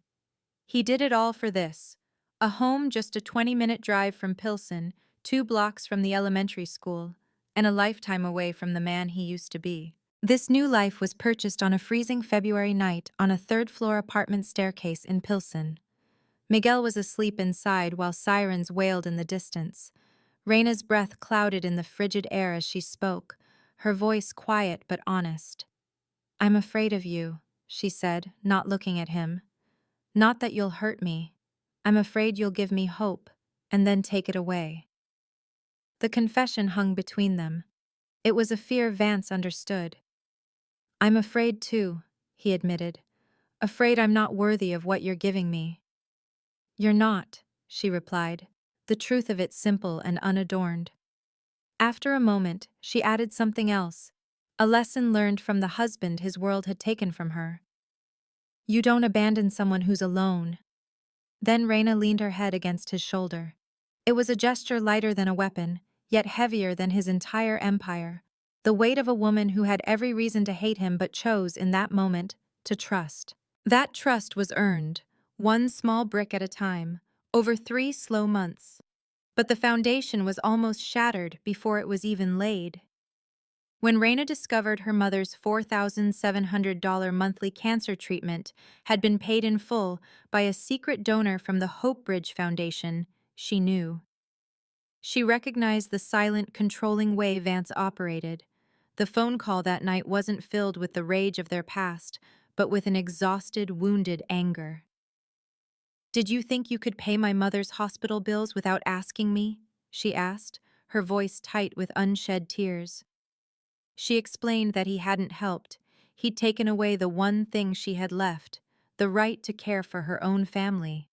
B: He did it all for this. A home just a 20-minute drive from Pilsen, 2 blocks from the elementary school, and a lifetime away from the man he used to be. This new life was purchased on a freezing February night on a third-floor apartment staircase in Pilsen. Miguel was asleep inside while sirens wailed in the distance. Reina's breath clouded in the frigid air as she spoke, her voice quiet but honest. "I'm afraid of you," she said, not looking at him. "Not that you'll hurt me. I'm afraid you'll give me hope, and then take it away." The confession hung between them. It was a fear Vance understood. "I'm afraid too," he admitted. "Afraid I'm not worthy of what you're giving me." "You're not," she replied, the truth of it simple and unadorned. After a moment, she added something else, a lesson learned from the husband his world had taken from her. "You don't abandon someone who's alone." Then Reina leaned her head against his shoulder. It was a gesture lighter than a weapon, yet heavier than his entire empire, the weight of a woman who had every reason to hate him but chose, in that moment, to trust. That trust was earned, one small brick at a time, over 3 slow months. But the foundation was almost shattered before it was even laid. When Reina discovered her mother's $4,700 monthly cancer treatment had been paid in full by a secret donor from the Hope Bridge Foundation, she knew. She recognized the silent, controlling way Vance operated. The phone call that night wasn't filled with the rage of their past, but with an exhausted, wounded anger. "Did you think you could pay my mother's hospital bills without asking me?" she asked, her voice tight with unshed tears. She explained that he hadn't helped. He'd taken away the one thing she had left, the right to care for her own family.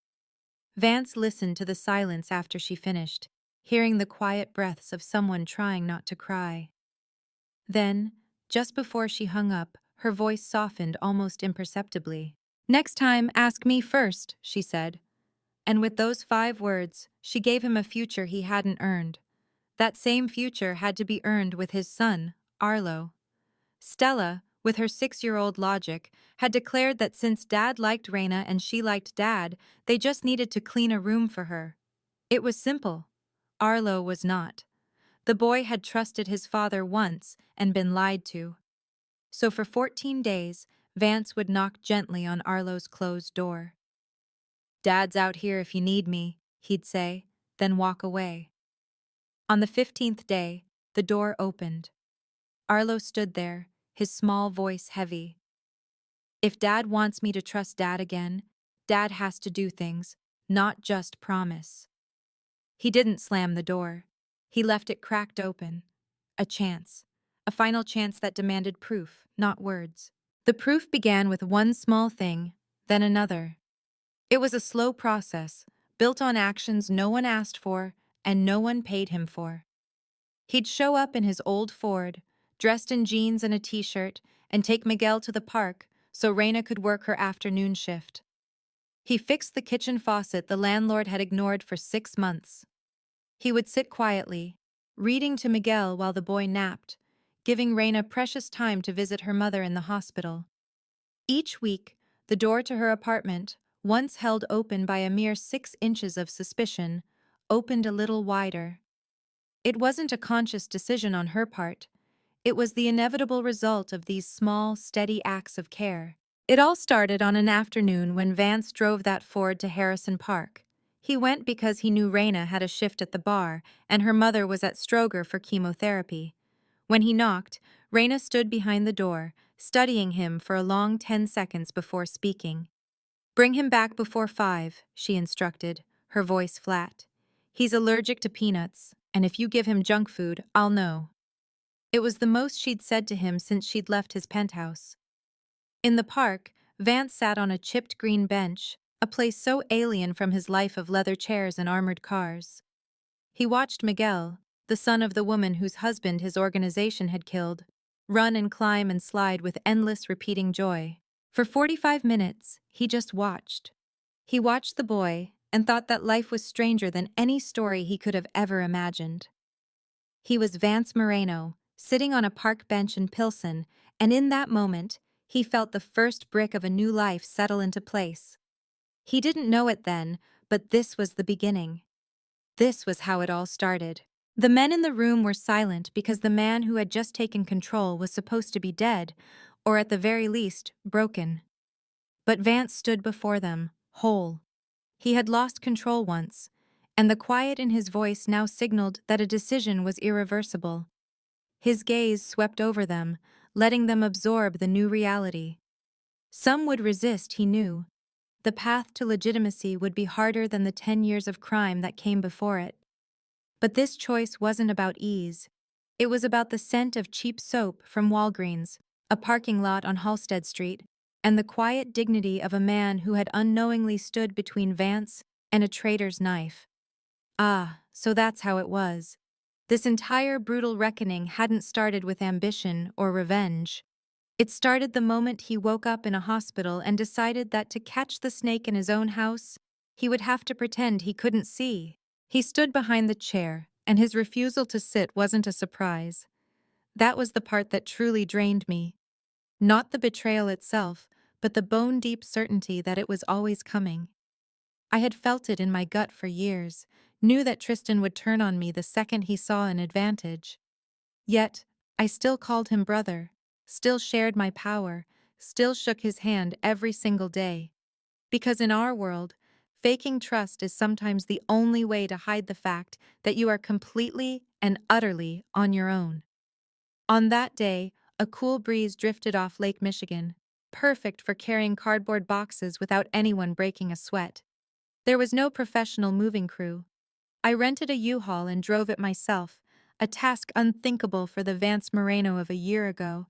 B: Vance listened to the silence after she finished, hearing the quiet breaths of someone trying not to cry. Then, just before she hung up, her voice softened almost imperceptibly. "Next time, ask me first," she said. And with those 5 words, she gave him a future he hadn't earned. That same future had to be earned with his son, Arlo. Stella, with her 6-year-old logic, had declared that since Dad liked Reina and she liked Dad, they just needed to clean a room for her. It was simple. Arlo was not. The boy had trusted his father once and been lied to. So for 14 days, Vance would knock gently on Arlo's closed door. "Dad's out here if you need me," he'd say, then walk away. On the 15th day, the door opened. Arlo stood there, his small voice heavy. "If Dad wants me to trust Dad again, Dad has to do things, not just promise." He didn't slam the door. He left it cracked open. A chance. A final chance that demanded proof, not words. The proof began with one small thing, then another. It was a slow process, built on actions no one asked for and no one paid him for. He'd show up in his old Ford, dressed in jeans and a t-shirt, and take Miguel to the park, so Reina could work her afternoon shift. He fixed the kitchen faucet the landlord had ignored for 6 months. He would sit quietly, reading to Miguel while the boy napped, giving Reina precious time to visit her mother in the hospital. Each week, the door to her apartment, once held open by a mere 6 inches of suspicion, opened a little wider. It wasn't a conscious decision on her part. It was the inevitable result of these small, steady acts of care. It all started on an afternoon when Vance drove that Ford to Harrison Park. He went because he knew Reina had a shift at the bar and her mother was at Stroger for chemotherapy. When he knocked, Reina stood behind the door, studying him for a long 10 seconds before speaking. "Bring him back before 5, she instructed, her voice flat. "He's allergic to peanuts, and if you give him junk food, I'll know." It was the most she'd said to him since she'd left his penthouse. In the park, Vance sat on a chipped green bench, a place so alien from his life of leather chairs and armored cars. He watched Miguel, the son of the woman whose husband his organization had killed, run and climb and slide with endless repeating joy. For 45 minutes, he just watched. He watched the boy and thought that life was stranger than any story he could have ever imagined. He was Vance Moreno, sitting on a park bench in Pilsen, and in that moment, he felt the first brick of a new life settle into place. He didn't know it then, but this was the beginning. This was how it all started. The men in the room were silent because the man who had just taken control was supposed to be dead, or at the very least, broken. But Vance stood before them, whole. He had lost control once, and the quiet in his voice now signaled that a decision was irreversible. His gaze swept over them, letting them absorb the new reality. Some would resist, he knew. The path to legitimacy would be harder than the 10 years of crime that came before it. But this choice wasn't about ease. It was about the scent of cheap soap from Walgreens, a parking lot on Halsted Street, and the quiet dignity of a man who had unknowingly stood between Vance and a traitor's knife. Ah, so that's how it was. This entire brutal reckoning hadn't started with ambition or revenge. It started the moment he woke up in a hospital and decided that to catch the snake in his own house, he would have to pretend he couldn't see. He stood behind the chair, and his refusal to sit wasn't a surprise. That was the part that truly drained me. Not the betrayal itself, but the bone-deep certainty that it was always coming. I had felt it in my gut for years, knew that Tristan would turn on me the second he saw an advantage. Yet, I still called him brother, still shared my power, still shook his hand every single day. Because in our world, faking trust is sometimes the only way to hide the fact that you are completely and utterly on your own. On that day, a cool breeze drifted off Lake Michigan, perfect for carrying cardboard boxes without anyone breaking a sweat. There was no professional moving crew. I rented a U-Haul and drove it myself, a task unthinkable for the Vance Moreno of a year ago.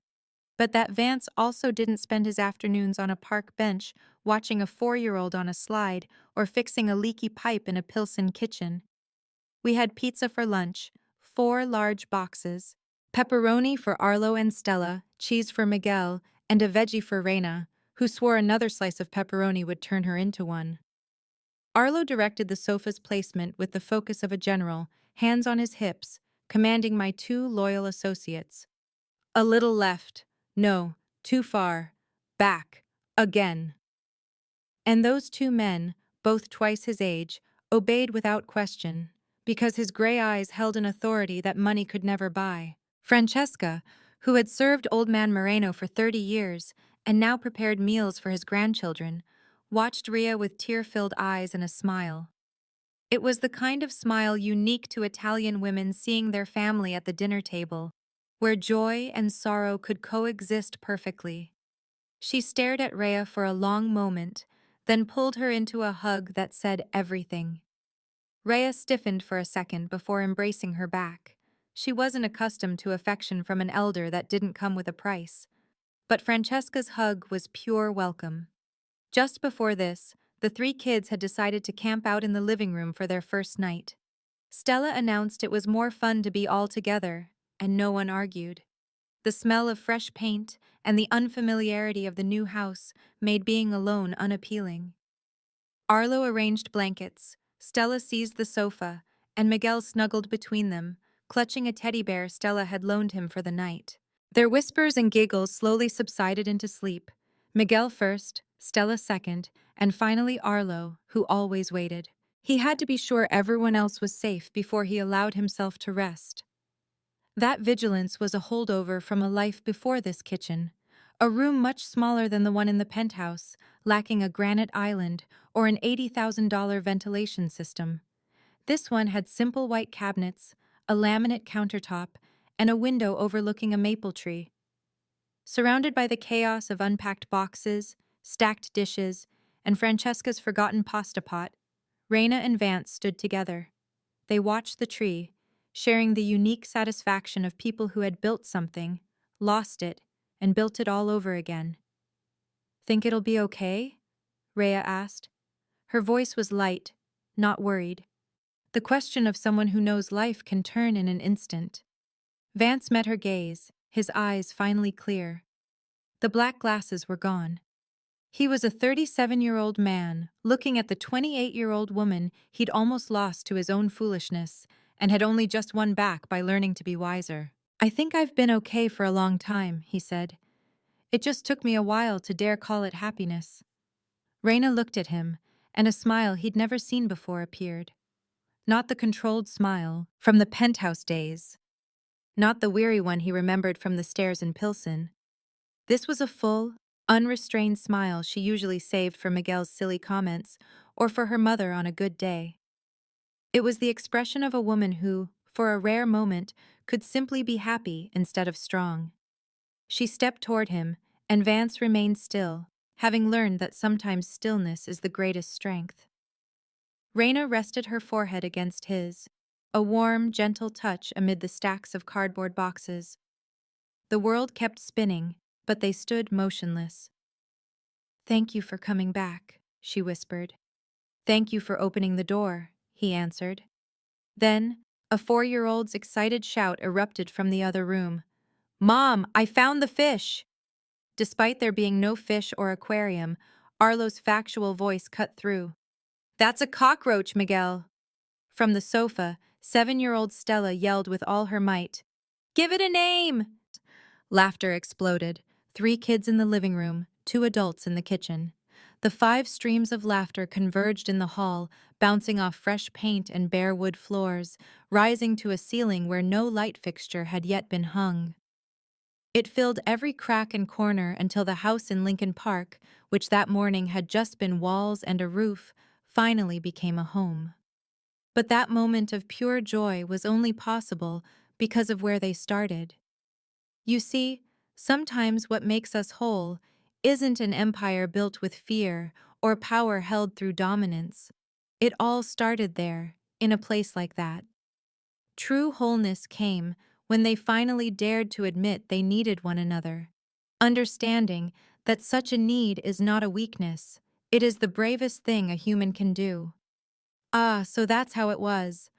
B: But that Vance also didn't spend his afternoons on a park bench watching a 4-year-old on a slide or fixing a leaky pipe in a Pilsen kitchen. We had pizza for lunch, 4 large boxes, pepperoni for Arlo and Stella, cheese for Miguel, and a veggie for Reina, who swore another slice of pepperoni would turn her into one. Arlo directed the sofa's placement with the focus of a general, hands on his hips, commanding my 2 loyal associates. A little left. No, too far. Back. Again. And those 2 men, both twice his age, obeyed without question, because his gray eyes held an authority that money could never buy. Francesca, who had served Old Man Moreno for 30 years and now prepared meals for his grandchildren, watched Ria with tear-filled eyes and a smile. It was the kind of smile unique to Italian women seeing their family at the dinner table, where joy and sorrow could coexist perfectly. She stared at Ria for a long moment, then pulled her into a hug that said everything. Ria stiffened for a second before embracing her back. She wasn't accustomed to affection from an elder that didn't come with a price. But Francesca's hug was pure welcome. Just before this, the 3 kids had decided to camp out in the living room for their first night. Stella announced it was more fun to be all together, and no one argued. The smell of fresh paint and the unfamiliarity of the new house made being alone unappealing. Arlo arranged blankets, Stella seized the sofa, and Miguel snuggled between them, clutching a teddy bear Stella had loaned him for the night. Their whispers and giggles slowly subsided into sleep. Miguel first, Stella second, and finally Arlo, who always waited. He had to be sure everyone else was safe before he allowed himself to rest. That vigilance was a holdover from a life before this kitchen, a room much smaller than the one in the penthouse, lacking a granite island or an $80,000 ventilation system. This one had simple white cabinets, a laminate countertop, and a window overlooking a maple tree. Surrounded by the chaos of unpacked boxes, stacked dishes, and Francesca's forgotten pasta pot, Reina and Vance stood together. They watched the tree, sharing the unique satisfaction of people who had built something, lost it, and built it all over again. "Think it'll be okay?" Rhea asked. Her voice was light, not worried. The question of someone who knows life can turn in an instant. Vance met her gaze, his eyes finally clear. The black glasses were gone. He was a 37-year-old man, looking at the 28-year-old woman he'd almost lost to his own foolishness, and had only just won back by learning to be wiser. "I think I've been okay for a long time," he said. "It just took me a while to dare call it happiness." Reina looked at him, and a smile he'd never seen before appeared. Not the controlled smile from the penthouse days. Not the weary one he remembered from the stairs in Pilsen. This was a full, unrestrained smile she usually saved for Miguel's silly comments or for her mother on a good day. It was the expression of a woman who, for a rare moment, could simply be happy instead of strong. She stepped toward him, and Vance remained still, having learned that sometimes stillness is the greatest strength. Reina rested her forehead against his, a warm, gentle touch amid the stacks of cardboard boxes. The world kept spinning, but they stood motionless. "Thank you for coming back," she whispered. "Thank you for opening the door," he answered. Then, a 4-year-old's excited shout erupted from the other room. "Mom, I found the fish!" Despite there being no fish or aquarium, Arlo's factual voice cut through. "That's a cockroach, Miguel!" From the sofa, 7-year-old Stella yelled with all her might. "Give it a name!" Laughter exploded. 3 kids in the living room, 2 adults in the kitchen. The 5 streams of laughter converged in the hall, bouncing off fresh paint and bare wood floors, rising to a ceiling where no light fixture had yet been hung. It filled every crack and corner until the house in Lincoln Park, which that morning had just been walls and a roof, finally became a home. But that moment of pure joy was only possible because of where they started. You see, sometimes what makes us whole isn't an empire built with fear or power held through dominance. It all started there, in a place like that. True wholeness came when they finally dared to admit they needed one another, understanding that such a need is not a weakness, it is the bravest thing a human can do. Ah, so that's how it was.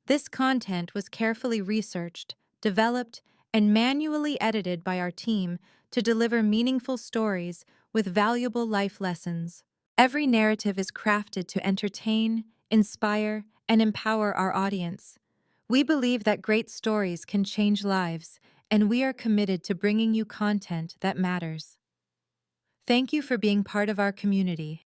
B: This content was carefully researched, developed, and manually edited by our team to deliver meaningful stories with valuable life lessons. Every narrative is crafted to entertain, inspire, and empower our audience. We believe that great stories can change lives, and we are committed to bringing you content that matters. Thank you for being part of our community.